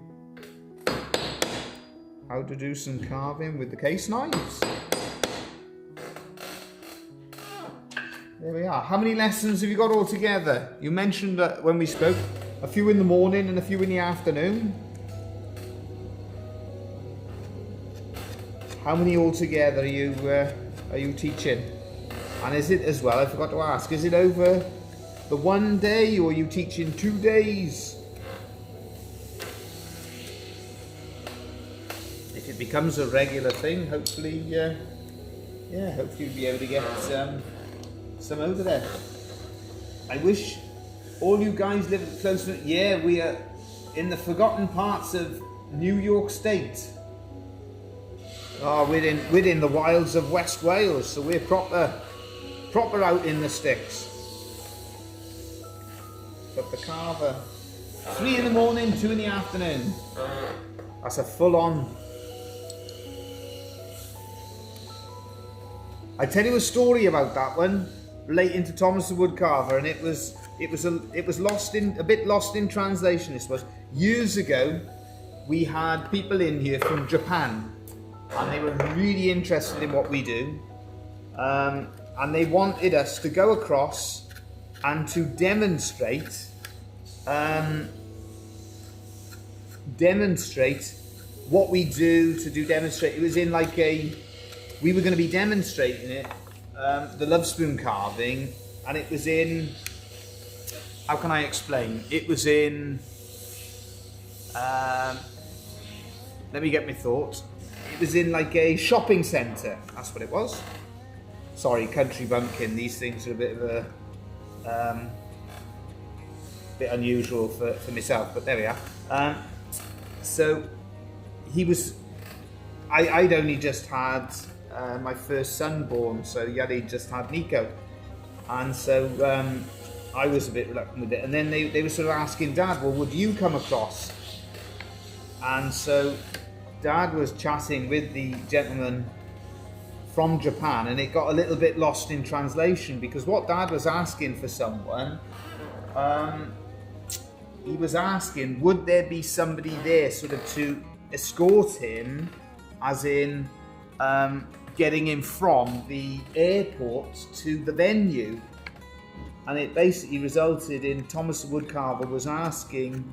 how to do some carving with the case knives. There we are. How many lessons have you got altogether? You mentioned that when we spoke, a few in the morning and a few in the afternoon. How many altogether are you teaching? And is it as well, I forgot to ask, is it over the one day or are you teaching 2 days? If it becomes a regular thing, hopefully, hopefully you'll be able to get some over there. I wish all you guys live close to, yeah, we are in the forgotten parts of New York State. Oh, we're in the wilds of West Wales, so we're proper out in the sticks. But the carver, 3 in the morning, 2 in the afternoon. That's a full-on. I tell you a story about that one relating to Thomas the Woodcarver, and it was a bit lost in translation. This was years ago. We had people in here from Japan, and they were really interested in what we do, and they wanted us to go across and to demonstrate what we do. It was in like we were going to be demonstrating it, the Lovespoon carving, and it was in, how can I explain? It was in, let me get my thoughts. It was in like a shopping centre, that's what it was. Sorry, country bumpkin, these things are a bit of a, bit unusual for myself, but there we are. So he was, I'd only just had my first son born, so Yadi just had Nico, and so I was a bit reluctant with it. And then they were sort of asking Dad, well, would you come across? And so Dad was chatting with the gentleman from Japan, and it got a little bit lost in translation, because what Dad was asking for someone, he was asking, would there be somebody there sort of to escort him, as in getting him from the airport to the venue. And it basically resulted in Thomas the Woodcarver was asking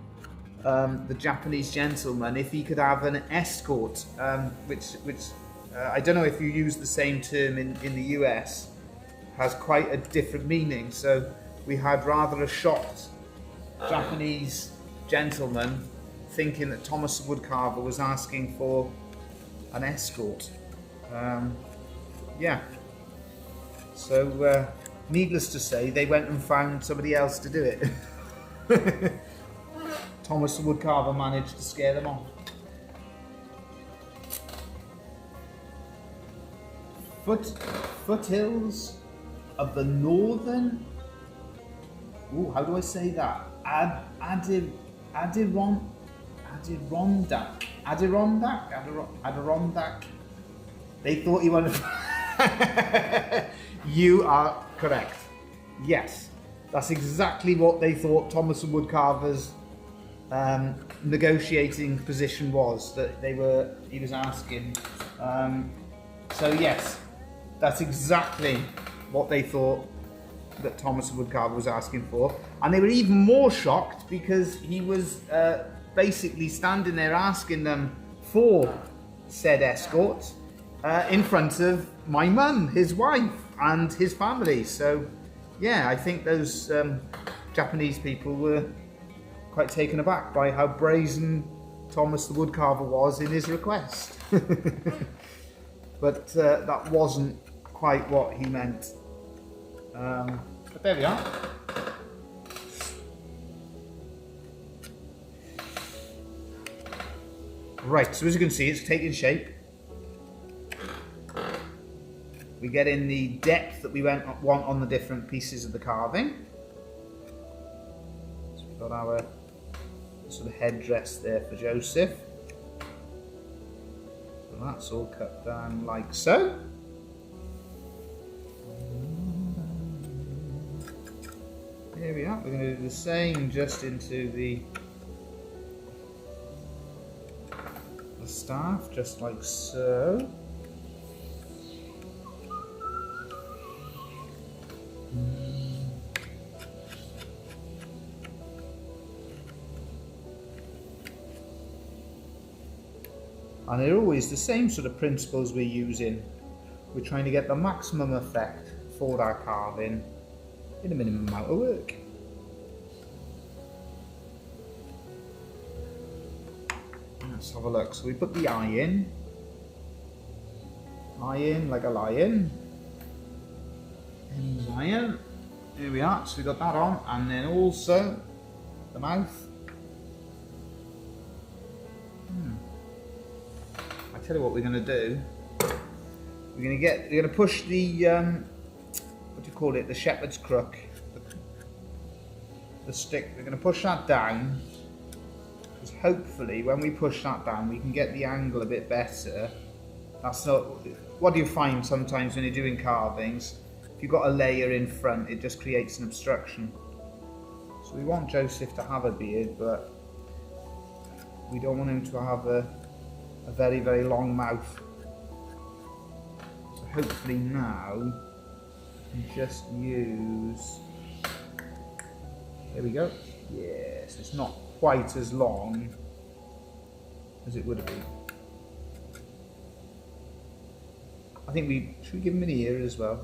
the Japanese gentleman if he could have an escort, which I don't know if you use the same term in the US, has quite a different meaning. So we had rather a shocked Japanese gentleman thinking that Thomas the Woodcarver was asking for an escort. Yeah. So needless to say, they went and found somebody else to do it. Thomas the Woodcarver managed to scare them off. Foothills of the northern. Ooh, how do I say that? Adirondack. They thought you wanted. You are correct. Yes, that's exactly what they thought Thomas the Woodcarver's negotiating position was. That he was asking. So yes, that's exactly what they thought that Thomas the Woodcarver was asking for, and they were even more shocked because he was basically standing there asking them for said escort in front of my mum, his wife, and his family. So yeah, I think those Japanese people were quite taken aback by how brazen Thomas the Woodcarver was in his request. But that wasn't quite what he meant. But there we are. Right, so as you can see, it's taking shape. We get in the depth that we want on the different pieces of the carving. So we've got our sort of headdress there for Joseph. So that's all cut down like so. Here we are. We're going to do the same just into the staff, just like so. And they're always the same sort of principles we're using. We're trying to get the maximum effect for our carving in a minimum amount of work. Let's have a look. So we put the eye in like a lion. And lion. Here we are. So we got that on, and then also the mouth. I tell you what we're going to do. We're going to push the what do you call it? The shepherd's crook. The stick. We're going to push that down. Because hopefully, when we push that down, we can get the angle a bit better. That's not. What do you find sometimes when you're doing carvings? If you've got a layer in front, it just creates an obstruction. So we want Joseph to have a beard, but we don't want him to have a very, very long mouth. So hopefully now we can just use, there we go. Yes, it's not quite as long as it would have been. I think should we give him an ear as well?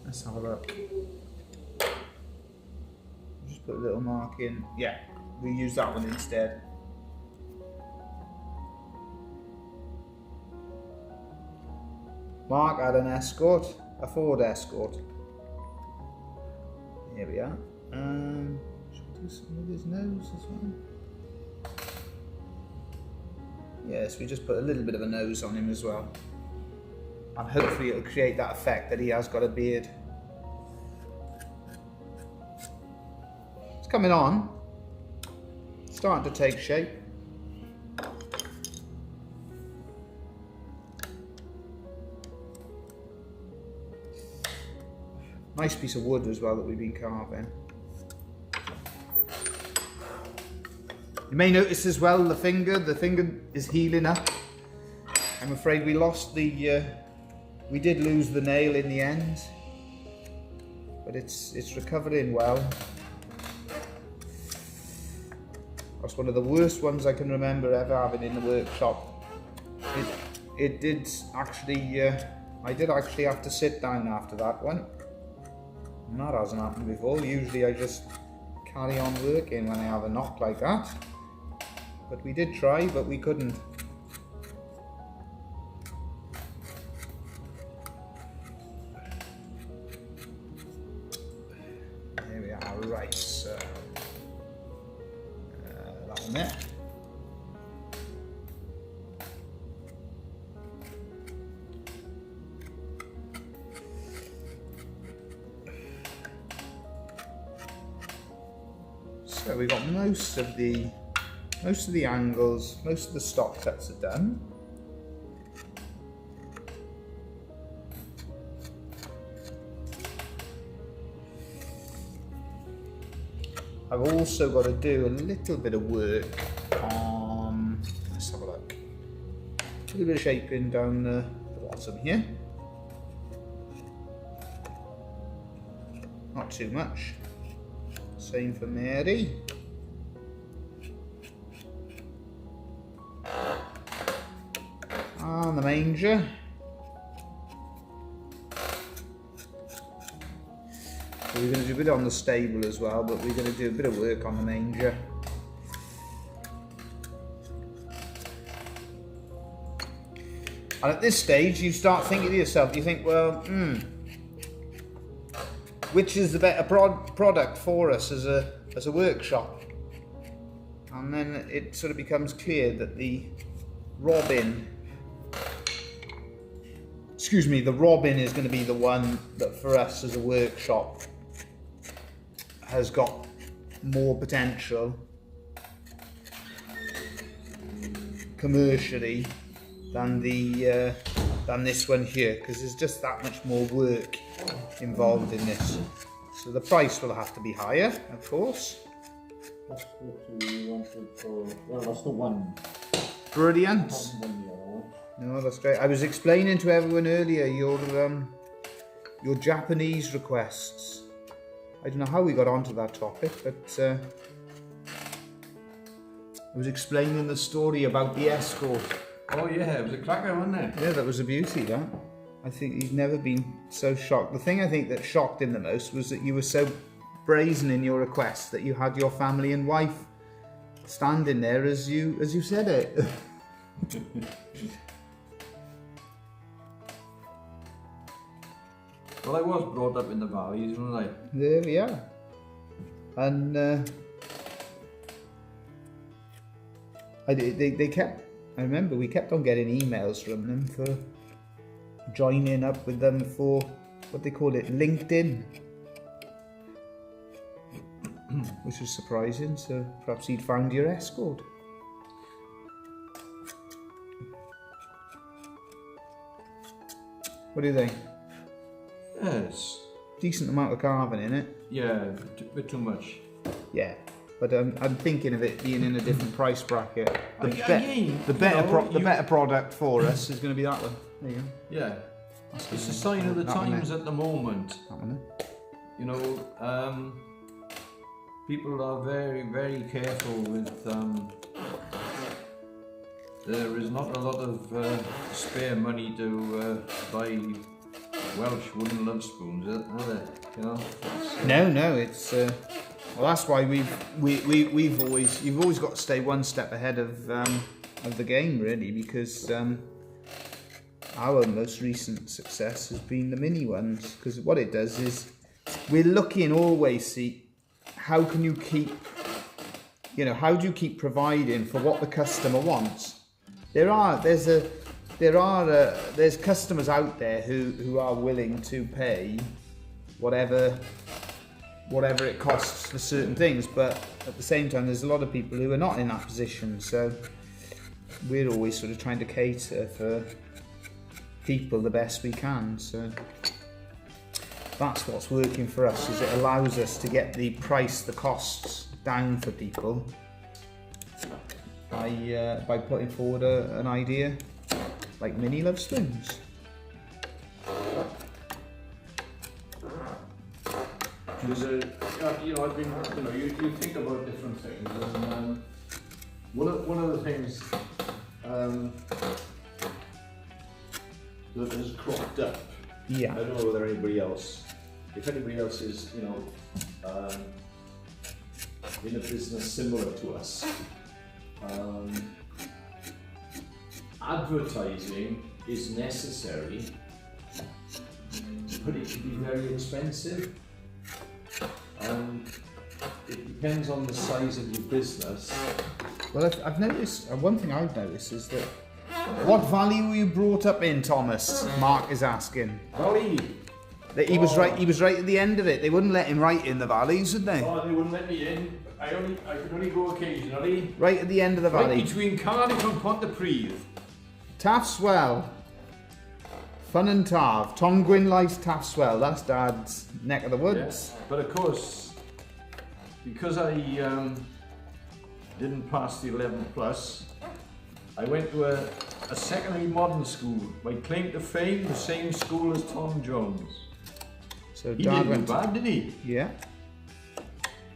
Let's have a look. Just put a little mark in. Yeah, we use that one instead. Mark had an Escort, a Ford Escort. Here we are. Should we do some of his nose as well? Yes, we just put a little bit of a nose on him as well. And hopefully it'll create that effect that he has got a beard. It's coming on. It's starting to take shape. Nice piece of wood as well that we've been carving. You may notice as well the finger is healing up. I'm afraid we lost the, we did lose the nail in the end, but it's recovering well. That's one of the worst ones I can remember ever having in the workshop. It did actually, I did actually have to sit down after that one. And that hasn't happened before. Usually I just carry on working when I have a knock like that. But we did try, but we couldn't. There we are, right, so that one there. So we got most of the angles, most of the stock cuts are done. I've also got to do a little bit of work on, let's have a look, a little bit of shaping down the bottom here. Not too much. Same for Mary. And the manger. So we're going to do a bit on the stable as well, but we're going to do a bit of work on the manger. And at this stage, you start thinking to yourself, you think, well, which is the better product for us as a workshop? And then it sort of becomes clear that the robin is going to be the one that for us as a workshop has got more potential commercially than the than this one here, because there's just that much more work involved in this. So the price will have to be higher, of course. Let's go to 1, 2, 4. Well, that's the one. Brilliant. One the other one. No, that's great. I was explaining to everyone earlier your Japanese requests. I don't know how we got onto that topic, but I was explaining the story about the escort. Oh yeah, it was a cracker, wasn't it? Yeah, that was a beauty, that. I think he's never been so shocked. The thing I think that shocked him the most was that you were so brazen in your request that you had your family and wife standing there as you said it. Well, I was brought up in the valleys, wasn't I? There we are. And they kept, I remember we kept on getting emails from them for joining up with them for, what they call it, LinkedIn. Which was surprising, so perhaps he'd found your escort. What do you think? Yes. Decent amount of carving in it. Yeah, a bit too much. Yeah, but I'm thinking of it being in a different price bracket. The Again, better product for us is going to be that one. There you go. Yeah. It's a sign of the That one times there. at the moment. That one there. You know, people are very, very careful with. There is not a lot of spare money to buy Welsh wooden love spoons, are there? You know. No, it's well. That's why you've always got to stay one step ahead of the game, really, because our most recent success has been the mini ones. Because what it does is we're looking always see how can you keep, how do you keep providing for what the customer wants. There's customers out there who are willing to pay whatever it costs for certain things, but at the same time there's a lot of people who are not in that position, so we're always sort of trying to cater for people the best we can. So that's what's working for us, is it allows us to get the costs down for people by putting forward an idea like mini love spoons. There's I've been, you think about different things, and one of the things that has cropped up. Yeah. I don't know whether anybody else, if anybody else is, in a business similar to us. Advertising is necessary, but it can be very expensive. It depends on the size of your business. Well, I've noticed, one thing I've noticed is that, what value were you brought up in, Thomas? Mark is asking. Valley. That he was right at the end of it. They wouldn't let him right in the valleys, would they? Oh, they wouldn't let me in. I could only go occasionally. Right at the end of the valley. Right between Cardiff and Pontypridd. Taffswell. Fun and Tav. Tom Gwyn likes Taffswell. That's Dad's neck of the woods. Yeah. But of course, because I didn't pass the 11 plus, I went to a secondary modern school. My claim to fame, the same school as Tom Jones. So He Dad didn't went do bad, did he? Yeah.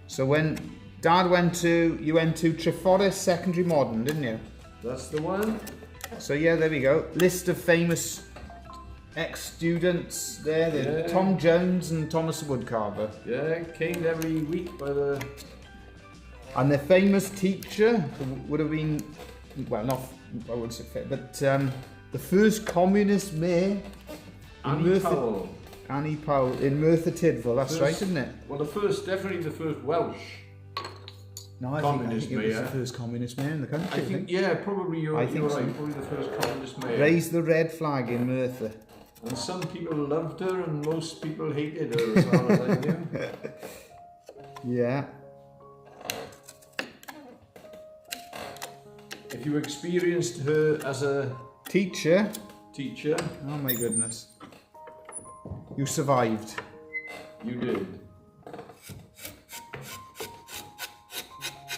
So when Dad you went to Treforest Secondary Modern, didn't you? That's the one. So yeah, there we go. List of famous ex-students there. Yeah. Tom Jones and Thomas the Woodcarver. Yeah, caned every week by the... And their famous teacher would have been, well, not, I wouldn't say fair, but the first communist mayor. Annie Powell. Annie Powell in Merthyr Tydfil, that's right, isn't it? Well, definitely the first Welsh. No, I Communist think it was mayor. the first communist mayor in the country. I think, yeah, probably you're right. Probably the first communist mayor. Raised the red flag in Merthyr. And some people loved her and most people hated her, as far as I knew. Yeah. If you experienced her as a Teacher. teacher. Oh my goodness. You survived. You did.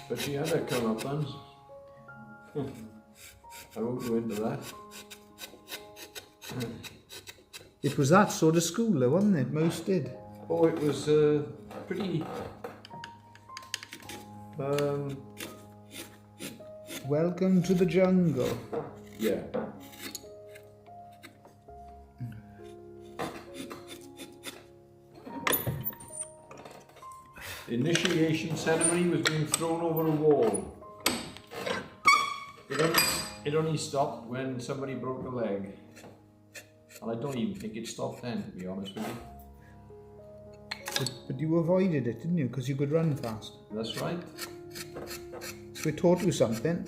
But she had her comeuppance. I won't go into that. It was that sort of school though, wasn't it? Most did. Oh, it was pretty... Welcome to the jungle. yeah. The initiation ceremony was being thrown over a wall. It only stopped when somebody broke a leg. And I don't even think it stopped then, to be honest with you. But you avoided it, didn't you? Because you could run fast. That's right. So it taught you something.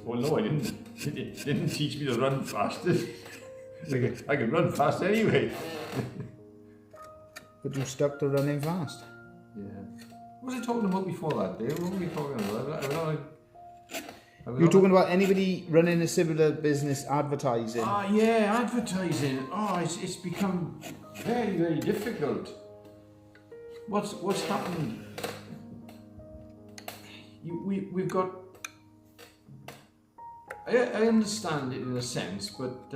Well, no, I didn't. It didn't teach me to run fast. I could run fast anyway. But you stuck to running fast. Yeah. What was I talking about before that, Dave? What were we talking about? You were talking about anybody running a similar business advertising. Ah, yeah, advertising. Oh, it's become very, very difficult. What's happened? We've got. I understand it in a sense, but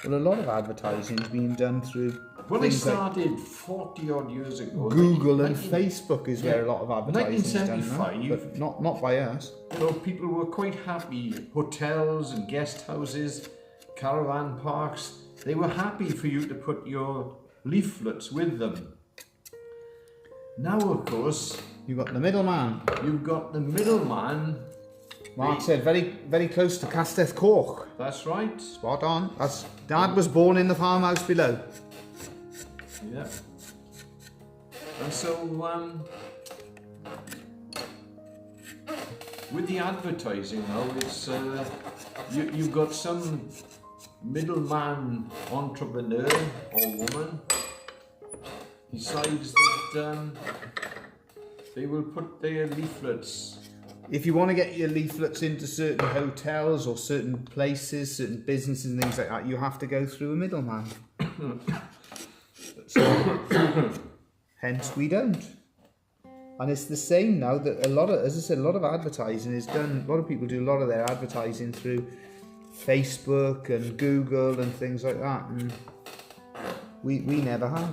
Well, a lot of advertising is being done through when I things like started 40 odd years ago, Google and Facebook is where a lot of advertising is done, 1975, but not by us. you know, people were quite happy. Hotels and guest houses, caravan parks, they were happy for you to put your leaflets with them. Now, of course, You've got the middleman. you've got the middleman. Mark said very, very close to Castell Coch. That's right. Spot on. That's Dad was born in the farmhouse below. Yeah. And so, with the advertising now, it's you've got some middleman entrepreneur or woman decides that they will put their leaflets. If you want to get your leaflets into certain hotels or certain places, certain businesses and things like that, you have to go through a middleman. So, hence we don't. And it's the same now that a lot of, as I said, a lot of advertising is done. A lot of people do a lot of their advertising through Facebook and Google and things like that, and we never have.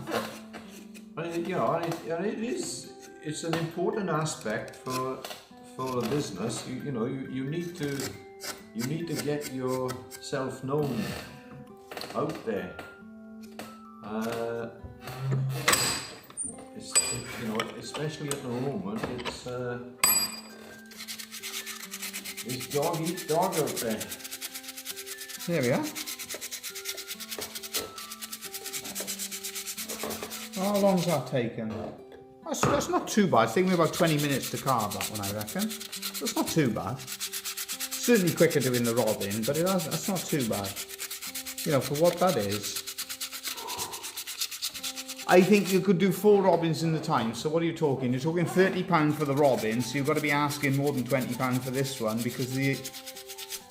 It's an important aspect for a business. You need to get yourself known out there. Especially at the moment, it's dog eat dog out there. There we are. How long's that taken? That's not too bad. It's taken me about 20 minutes to carve that one, I reckon. That's not too bad. Certainly quicker doing the robin, but that's not too bad. You know, for what that is. I think you could do 4 robins in the time. So what are you talking? You're talking £30 for the robin, so you've got to be asking more than £20 for this one because if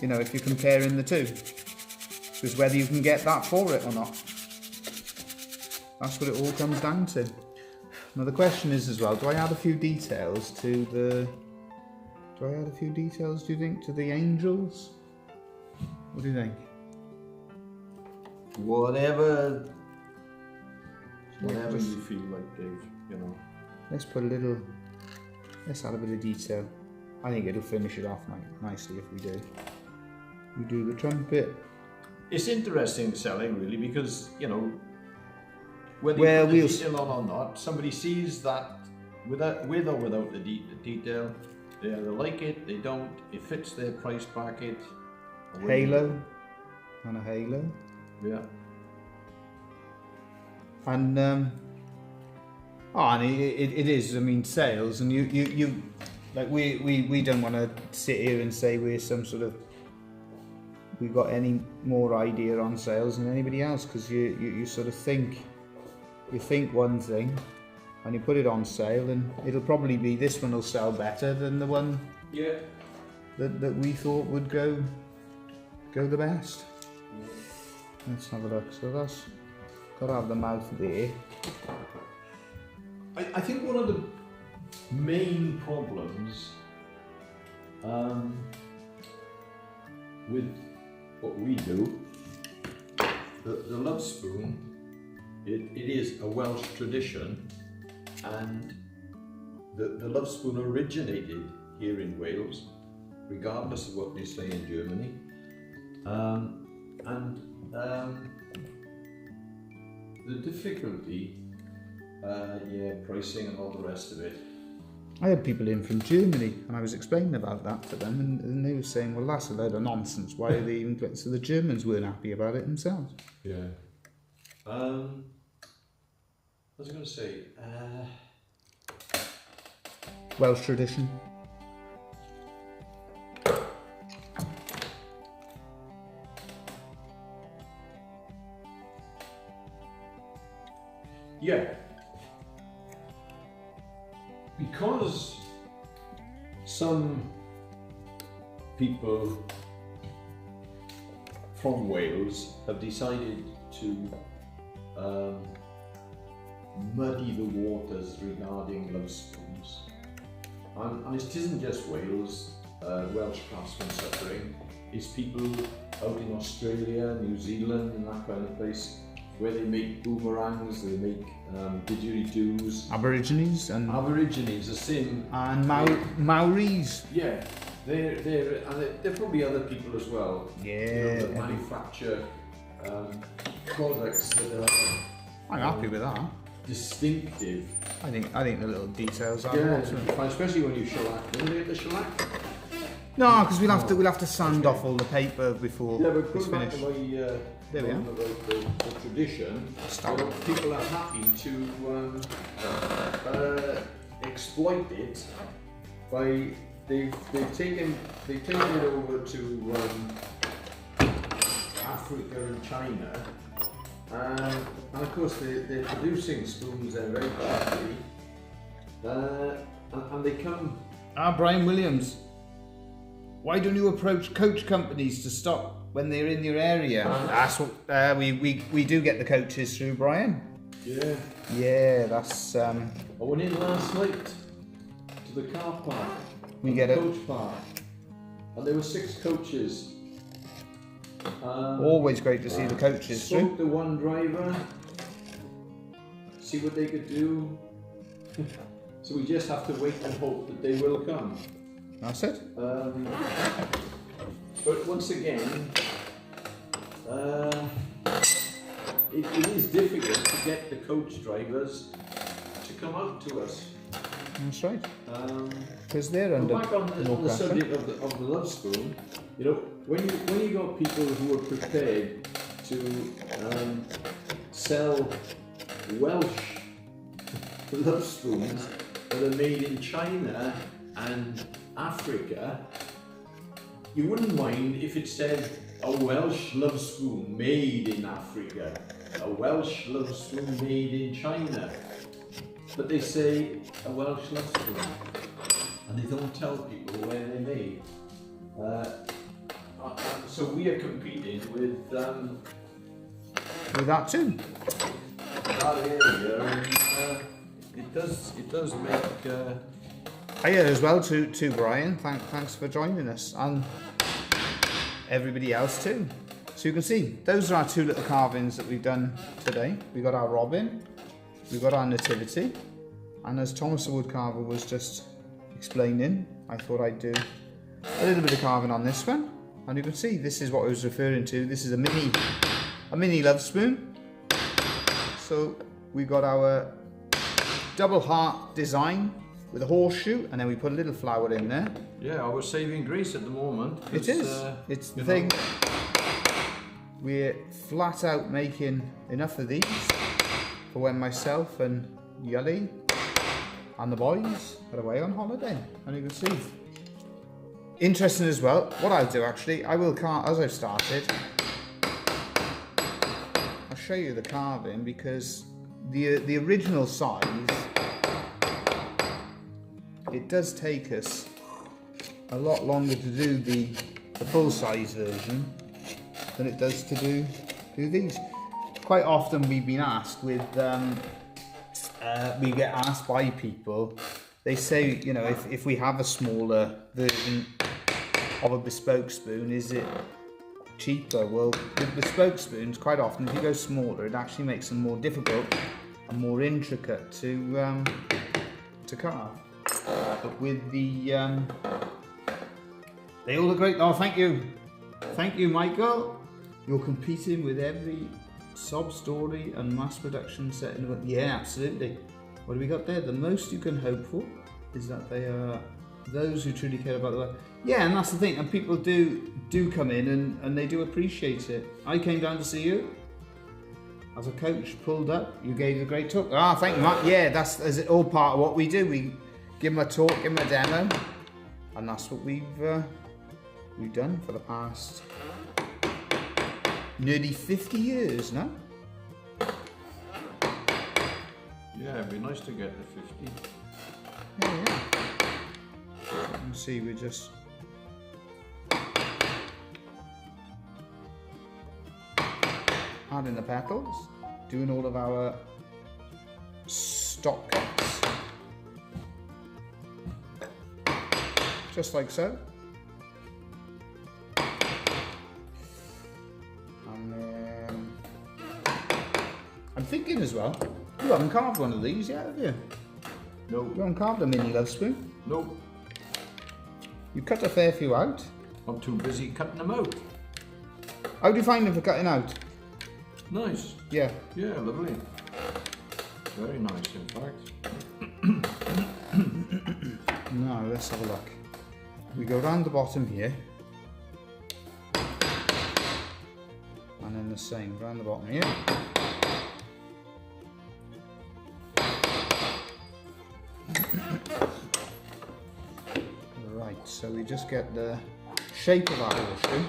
you're comparing the two. So it's whether you can get that for it or not. That's what it all comes down to. Now the question is as well, do I add a few details to the... Do I add a few details, do you think, to the angels? What do you think? Whatever you feel like, Dave, Let's add a bit of detail. I think it'll finish it off nicely if we do. We do the trumpet. It's interesting selling, really, because, whether you put the detail on or not, somebody sees that with or without the detail, they either like it, they don't, it fits their price bracket. Halo. And a halo. Yeah. And it is. I mean, sales, and you like we don't want to sit here and say we're some sort of we've got any more idea on sales than anybody else, because you sort of think one thing and you put it on sale, and it'll probably be this one will sell better than the one that we thought would go go the best. Let's have a look. So that's got to have the mouth there. I think one of the main problems with what we do, the Lovespoon, it is a Welsh tradition, and the Lovespoon originated here in Wales, regardless of what they say in Germany, the difficulty, pricing and all the rest of it. I had people in from Germany and I was explaining about that to them, and they were saying, well, that's a load of nonsense. Why are they even... So the Germans weren't happy about it themselves. Yeah. What was I going to say? Welsh tradition. Yeah. Because some people from Wales have decided to muddy the waters regarding Lovespoons. And it isn't just Wales, Welsh craftsmen suffering. It's people out in Australia, New Zealand and that kind of place, where they make boomerangs, they make didgeridoos. Aborigines and The same. And Maoris. Yeah, they're probably other people as well. Yeah. That manufacture products that are. I'm happy with that. Distinctive. I think the little details are. Yeah, Awesome. especially when you shellac. Don't they get the shellac? No, because we'll have to sand off all the paper before Yeah, but it's going back finished. to my There we are. about the tradition, Stop. people are happy to exploit it by they've taken it over to Africa and China, and of course they're producing spoons there very cheaply, and they come. Brian Williams, why don't you approach coach companies to stop when they're in your area? That's what we do get the coaches through, Brian. Yeah. Yeah, that's I went in last night to the car park. We get it. Coach park, and there were 6 coaches. Always great to see the coaches Spoke through. to one driver, see what they could do. So we just have to wait and hope that they will come. That's it. But once again, it is difficult to get the coach drivers to come out to us. That's right. Because they're under Back on more the pressure. subject of the Lovespoon, you know, when you got people who are prepared to sell Welsh Lovespoons that are made in China and Africa, you wouldn't mind if it said a Welsh Lovespoon made in Africa, a Welsh Lovespoon made in China. But they say a Welsh Lovespoon, and they don't tell people where they're made. So we are competing with With that too. that area, and it does make. Hiya as well to Brian. Thanks for joining us, and everybody else too. So you can see those are our 2 little carvings that we've done today. We got our robin, we got our nativity, and as Thomas the woodcarver was just explaining, I thought I'd do a little bit of carving on this one. And you can see this is what I was referring to. This is a mini Lovespoon. So we've got our double heart design with a horseshoe, and then we put a little flower in there. Yeah, I was saving grace at the moment. It is. It's the thing. We're flat out making enough of these for when myself and Yully and the boys are away on holiday. And you can see. Interesting as well. What I'll do actually, I will carve as I've started. I'll show you the carving because the original size. It does take us a lot longer to do the full size version, than it does to do these. Quite often we've been asked we get asked by people, they say, you know, if we have a smaller version of a bespoke spoon, is it cheaper? Well, with bespoke spoons, quite often if you go smaller, it actually makes them more difficult and more intricate to carve. But with the they all look great. Oh, thank you, Michael. You're competing with every sob story and mass production set in the world. Yeah, absolutely. What do we got there? The most you can hope for is that they are those who truly care about the work. Yeah, and that's the thing. And people do come in and they do appreciate it. I came down to see you as a coach, pulled up. You gave a great talk. Ah, thank you, Mark. Yeah, that's all part of what we do. We give them a talk, give them a demo, and that's what we've done for the past nearly 50 years now. Yeah, it'd be nice to get to 50. Yeah. You can see we're just adding the petals, doing all of our stock cuts, just like so. And then I'm thinking as well, you haven't carved one of these yet, have you? No. You haven't carved a mini Lovespoon? No. You cut a fair few out. I'm too busy cutting them out. How do you find them for cutting out? Nice. Yeah. Yeah, lovely. Very nice, in fact. Now, let's have a look. We go round the bottom here. And then the same, round the bottom here. Right, so we just get the shape of our horseshoe.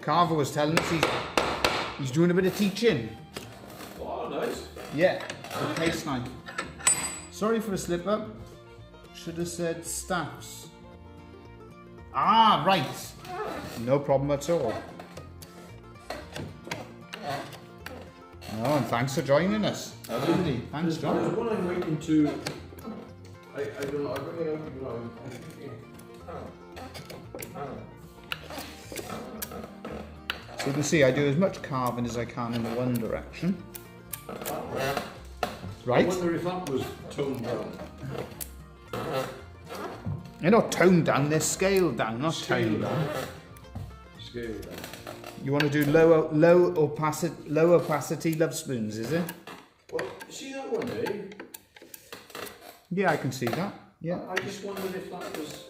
Carver was telling us he's doing a bit of teaching. Oh, nice. Yeah, the case knife. Sorry for the slip up. Should have said staffs. Ah, right. No problem at all. No, and thanks for joining us. Absolutely. Thanks, John. There's one I'm waiting to. I don't know. I bring it up. So you can see I do as much carving as I can in the one direction. Right? I wonder if that was toned down. They're not toned down, they're scaled down, not toned down. Scaled down. You want to do low opacity Lovespoons, is it? Well, see that one, eh? Yeah, I can see that. Yeah. I just wondered if that was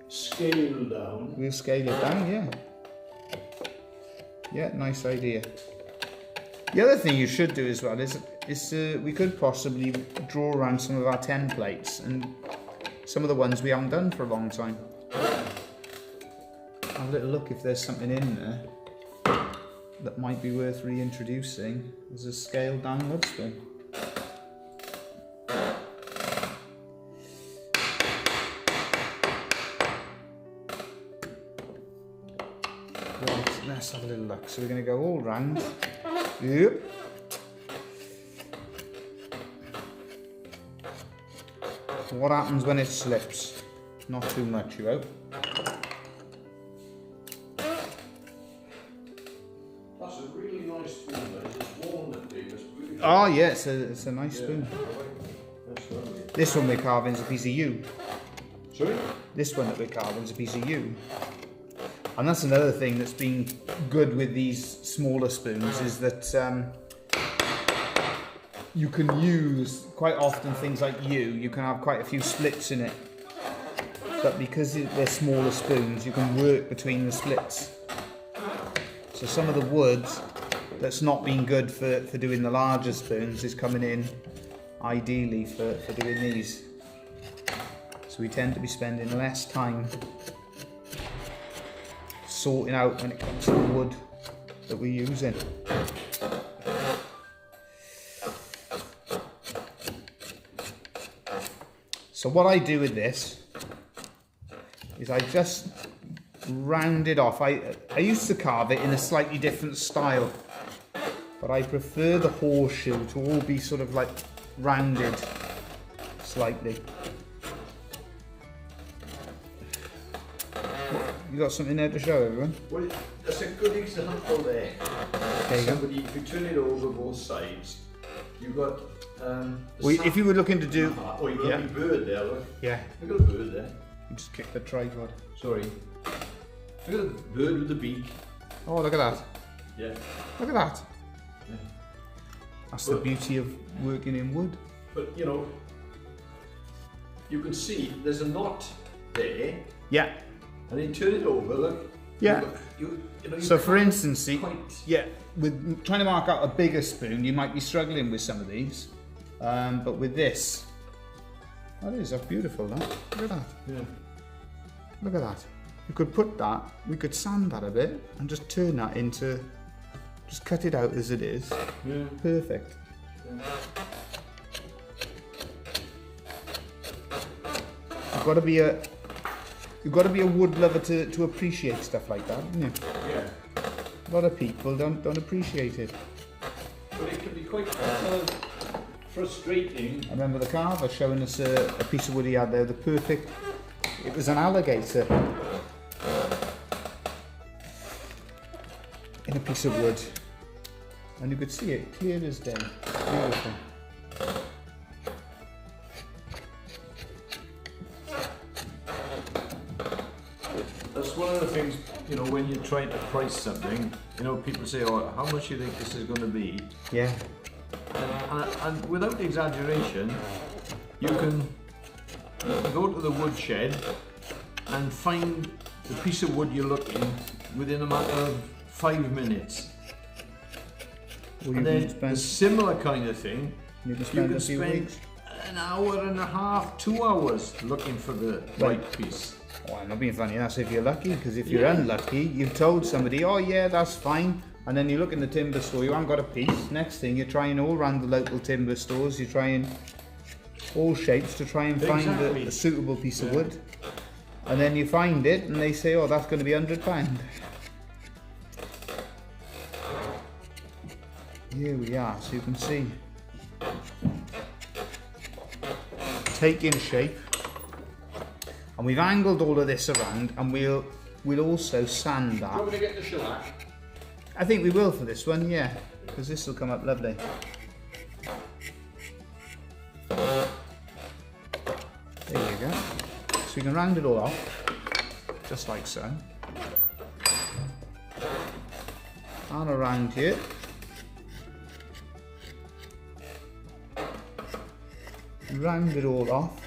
scaled down. We'll scale it down, yeah. Yeah, nice idea. The other thing you should do as well is we could possibly draw around some of our templates and some of the ones we haven't done for a long time. Have a little look if there's something in there that might be worth reintroducing as a scaled down Lovespoon. Right, let's have a little look. So we're going to go all round. Yep. What happens when it slips? Not too much, you hope. That's a really nice spoon, though. It's walnut big. Oh yeah, it's a nice spoon. That's lovely. This one we're carving is a piece of yew. Sorry? This one that we're carving is a piece of yew. And that's another thing that's been good with these smaller spoons is that you can use quite often things like yew, you can have quite a few splits in it. But because they're smaller spoons, you can work between the splits. So some of the wood that's not been good for doing the larger spoons is coming in ideally for doing these. So we tend to be spending less time sorting out when it comes to the wood that we're using. So what I do with this is I just round it off. I used to carve it in a slightly different style, but I prefer the horseshoe to all be sort of like rounded slightly. You got something there to show everyone? Well, that's a good example there. There you go. Somebody, if you turn it over both sides, you've got. Well, if you were looking to do, oh, you got yeah. a bird there. Look. Yeah, I got a bird there. you just kick the tripod. Sorry. I got a bird with a beak. Oh, look at that! Yeah. Look at that! Yeah. That's the beauty of working in wood. But you know, you can see there's a knot there, Yeah, and then turn it over. Look. yeah. You know, you So for can't instance, see, quite. yeah, with trying to mark out a bigger spoon, you might be struggling with some of these. But with this, that's beautiful, that. Look at that. Yeah. Look at that. You could put that, we could sand that a bit and just turn that into, just cut it out as it is. Yeah. Perfect. Yeah. You've got to be a wood lover to appreciate stuff like that, haven't you? Yeah. A lot of people don't appreciate it. But it can be quite frustrating. I remember the carver showing us a piece of wood he had there, it was an alligator in a piece of wood, and you could see it clear as day. Beautiful. That's one of the things, you know, when you're trying to price something, you know, people say, oh, how much do you think this is going to be? Yeah. And without exaggeration, you can go to the woodshed and find the piece of wood you're looking within a matter of 5 minutes. Well, And then a similar kind of thing, you can you spend can a few spend weeks. an hour and a half, 2 hours looking for the right piece. Oh, I'm not being funny, that's if you're lucky, because if you're unlucky, you've told somebody, oh yeah, that's fine, and then you look in the timber store, you haven't got a piece. Next thing, you're trying all around the local timber stores, you're trying all shapes to try and find a suitable piece of wood. And then you find it, and they say, oh, that's going to be £100. Here we are, so you can see. Taking shape. And we've angled all of this around, and we'll also sand that. Do you want me to get the shellac? I think we will for this one, yeah, because this will come up lovely. There you go. So we can round it all off, just like so. And around here. Round it all off.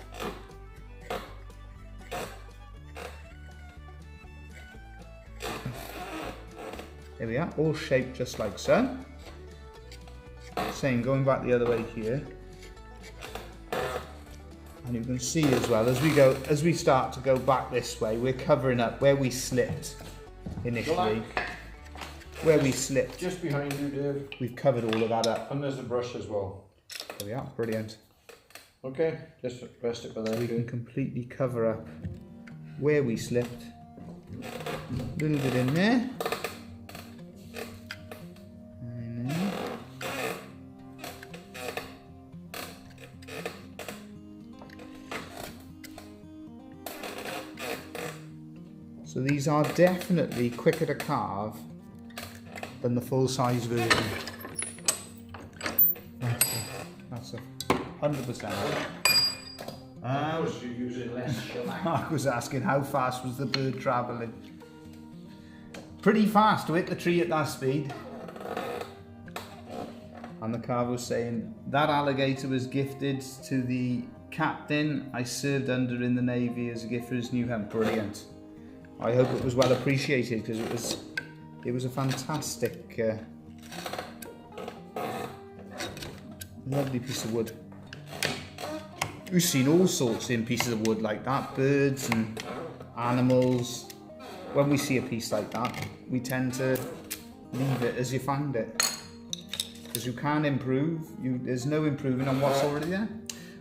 There we are, all shaped just like so. Same, going back the other way here. And you can see as well, as we start to go back this way, we're covering up where we slipped initially. Where we slipped. Just behind you, Dave. We've covered all of that up. And there's a brush as well. There we are, brilliant. Okay, just rest it by that. We can completely cover up where we slipped. A little bit in there. And then. So these are definitely quicker to carve than the full-size version. That's a 100%. I was using less shellac. Mark was asking how fast was the bird travelling. Pretty fast to hit the tree at that speed. And the carver was saying that alligator was gifted to the captain I served under in the Navy as a gift for his new home. Brilliant. I hope it was well appreciated, because it was a fantastic, lovely piece of wood. We've seen all sorts in pieces of wood like that, birds and animals. When we see a piece like that, we tend to leave it as you found it, because you can improve. There's no improving on what's already there.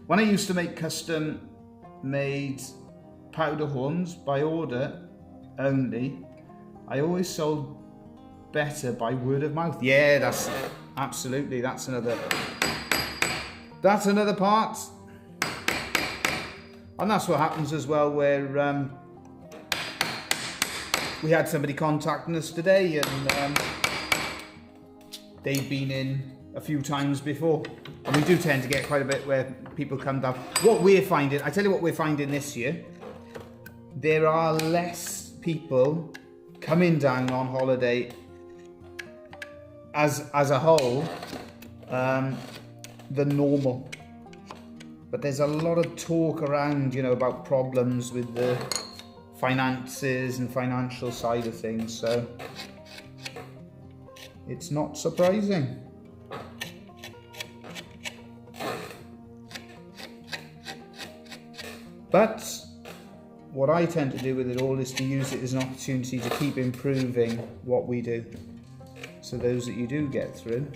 When I used to make custom made powder horns by order only. I always sold better by word of mouth. Yeah, that's absolutely, that's another part. And that's what happens as well, where we had somebody contacting us today, and they've been in a few times before, and we do tend to get quite a bit where people come down. What we're finding, I tell you what we're finding this year, there are less people coming down on holiday as a whole than normal. But there's a lot of talk around, you know, about problems with the finances and financial side of things, so it's not surprising. But what I tend to do with it all is to use it as an opportunity to keep improving what we do. So those that you do get through,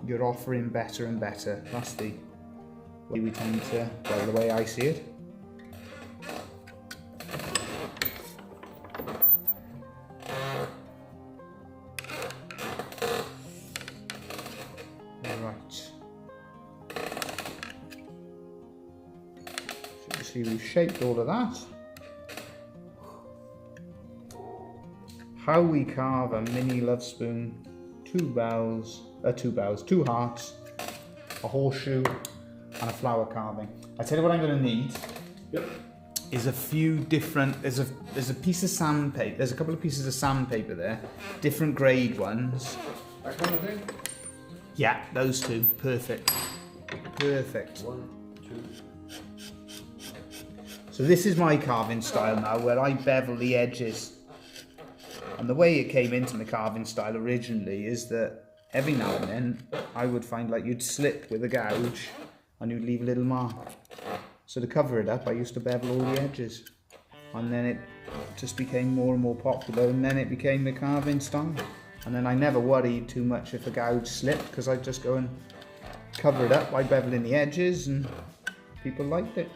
you're offering better and better. That's the way we tend to, well, the way I see it. Right. So you see we've shaped all of that. How we carve a mini Lovespoon, two hearts, a horseshoe, and a flower carving. I tell you what I'm going to need. Yep. Is a few different. There's a piece of sandpaper. There's a couple of pieces of sandpaper there, different grade ones. That kind of thing? Yeah, those two. Perfect. Perfect. 1, 2. So this is my carving style now, where I bevel the edges. And the way it came into the carving style originally is that every now and then I would find like you'd slip with a gouge and you'd leave a little mark. So to cover it up, I used to bevel all the edges. And then it just became more and more popular, and then it became the carving style. And then I never worried too much if a gouge slipped, because I'd just go and cover it up by beveling the edges, and people liked it.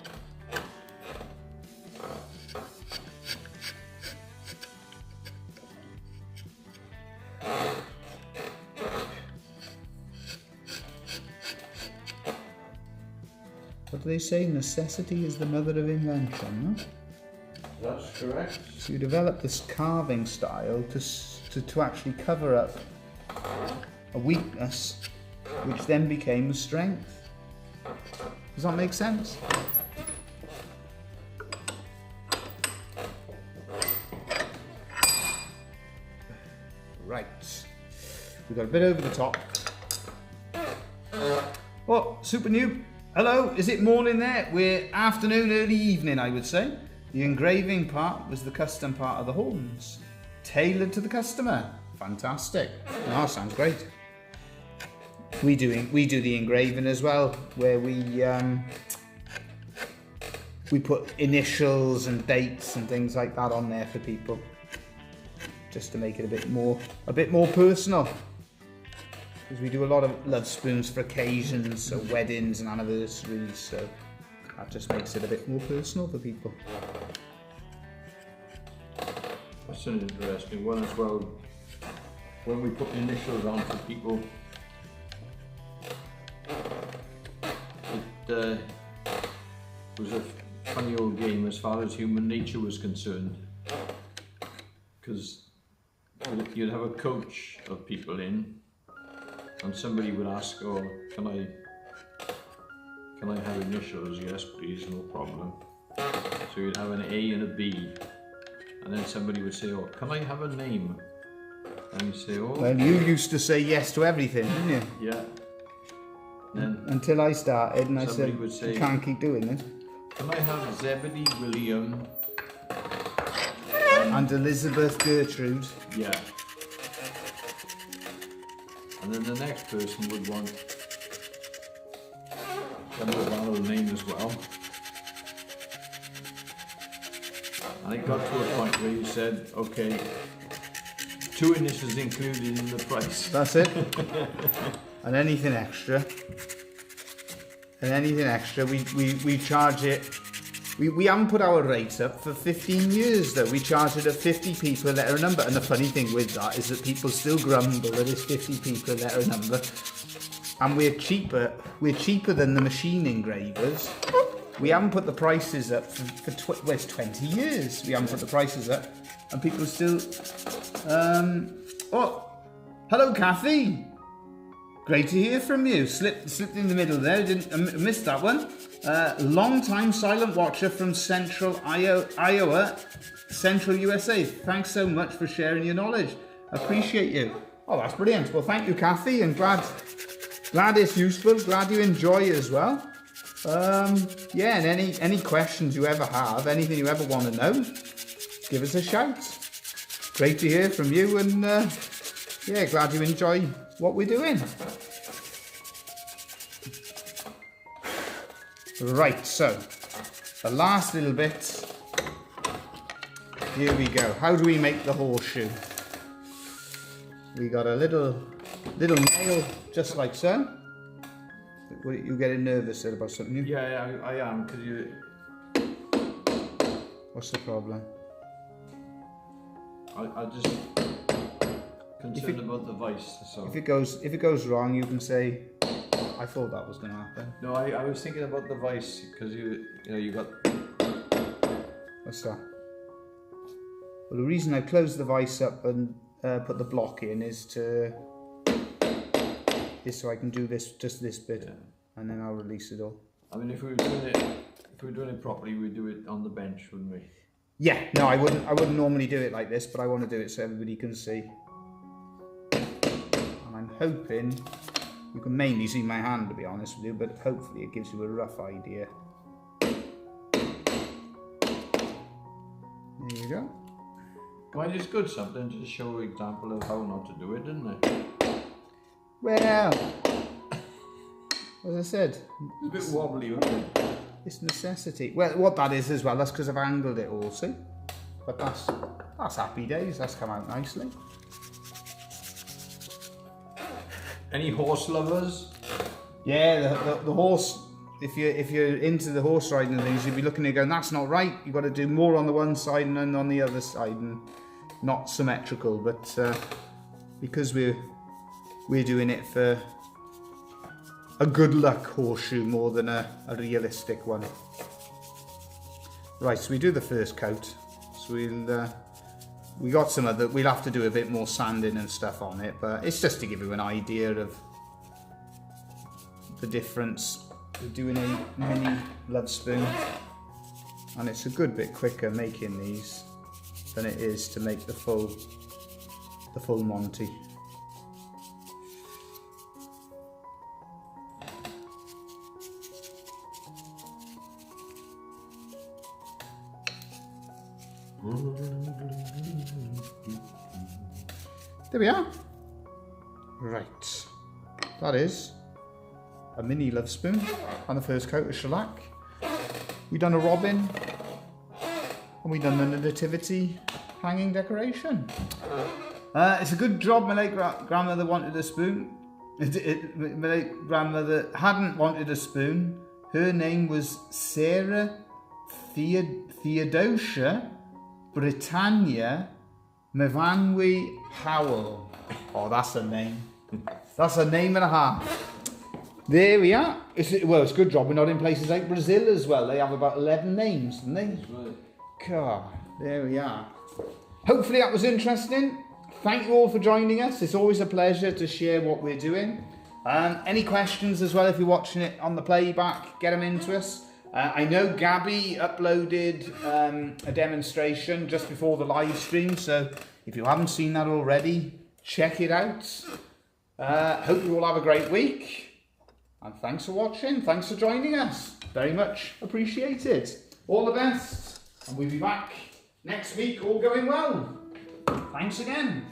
What do they say? Necessity is the mother of invention, no? That's correct. So you develop this carving style to actually cover up a weakness, which then became a strength. Does that make sense? Right. We've got a bit over the top. Oh, super new. Hello, is it morning there? We're afternoon, early evening, I would say. The engraving part was the custom part of the horns, tailored to the customer. Fantastic. Oh, sounds great. We do the engraving as well, where we put initials and dates and things like that on there for people, just to make it a bit more personal. Because we do a lot of Lovespoons for occasions, so weddings and anniversaries, so that just makes it a bit more personal for people. That's an interesting one as well. When we put initials on for people, it was a funny old game as far as human nature was concerned. Because you'd have a coach of people in, and somebody would ask, "Oh, can I have initials?" "Yes, please, no problem." So you'd have an A and a B, and then somebody would say, "Oh, can I have a name?" And you say, "Oh." Well, you used to say yes to everything, didn't you? Yeah. Then until I started, and I somebody said, would say, "You can't keep doing this." "Can I have Zebedee William?" And Elizabeth Gertrude. Yeah. And then the next person would want a more valid name as well. And it got to a point where you said, "Okay, 2 initials included in the price." That's it. And anything extra and anything extra, we charge it. We haven't put our rates up for 15 years though. We charge it at 50p per letter number, and the funny thing with that is that people still grumble that it's 50p per letter number, and we're cheaper than the machine engravers. We haven't put the prices up for it's 20 years. We haven't put the prices up, and people still. Oh, hello, Kathy. Great to hear from you. Slipped in the middle there. I missed that one. Long-time silent watcher from Central Iowa, Central USA. Thanks so much for sharing your knowledge. Appreciate you. Oh, that's brilliant. Well, thank you, Kathy, and glad it's useful. Glad you enjoy it as well. Yeah, and any questions you ever have, anything you ever want to know, give us a shout. Great to hear from you, and yeah, glad you enjoy what we're doing. Right, so the last little bit. Here we go. How do we make the horseshoe? We got a little nail, just like so. You getting nervous there about something? Yeah, I am, because you... What's the problem? I just concerned about the vice. So if it goes wrong, you can say, I thought that was going to happen. No, I was thinking about the vice, because you got... What's that? Well, the reason I closed the vice up and put the block in is so I can do just this bit, yeah. And then I'll release it all. I mean, if we were doing it properly, we'd do it on the bench, wouldn't we? Yeah, no, I wouldn't normally do it like this, but I want to do it so everybody can see. And I'm hoping you can mainly see my hand, to be honest with you, but hopefully it gives you a rough idea. There you go. Well, it's good something to show an example of how not to do it, isn't it? Well, as I said, it's a bit wobbly, isn't it? It's necessity. Well, what that is as well, that's because I've angled it all, see? But that's happy days. That's come out nicely. Any horse lovers? Yeah, the horse. If you're into the horse riding and things, you'll be looking at going, that's not right. You've got to do more on the one side and then on the other side, and not symmetrical. But because we're doing it for a good luck horseshoe more than a realistic one. Right, so we do the first coat. So we got some other. We'll have to do a bit more sanding and stuff on it, but it's just to give you an idea of the difference. We're doing a mini Lovespoon, and it's a good bit quicker making these than it is to make the full Monty. There we are. Right, that is a mini Lovespoon and the first coat of shellac. We done a robin, and we done the nativity hanging decoration. It's a good job. My late grandmother wanted a spoon. My late grandmother hadn't wanted a spoon. Her name was Sarah Theodosia Britannia Mevanwi Howell. Oh, that's a name. That's a name and a half. There we are. It's a good job we're not in places like Brazil as well. They have about 11 names, don't they? That's right. God, there we are. Hopefully that was interesting. Thank you all for joining us. It's always a pleasure to share what we're doing. Any questions as well, if you're watching it on the playback, get them into us. I know Gabby uploaded a demonstration just before the live stream, so if you haven't seen that already, check it out. Hope you all have a great week, and thanks for watching. Thanks for joining us. Very much appreciated. All the best, and we'll be back next week, all going well. Thanks again.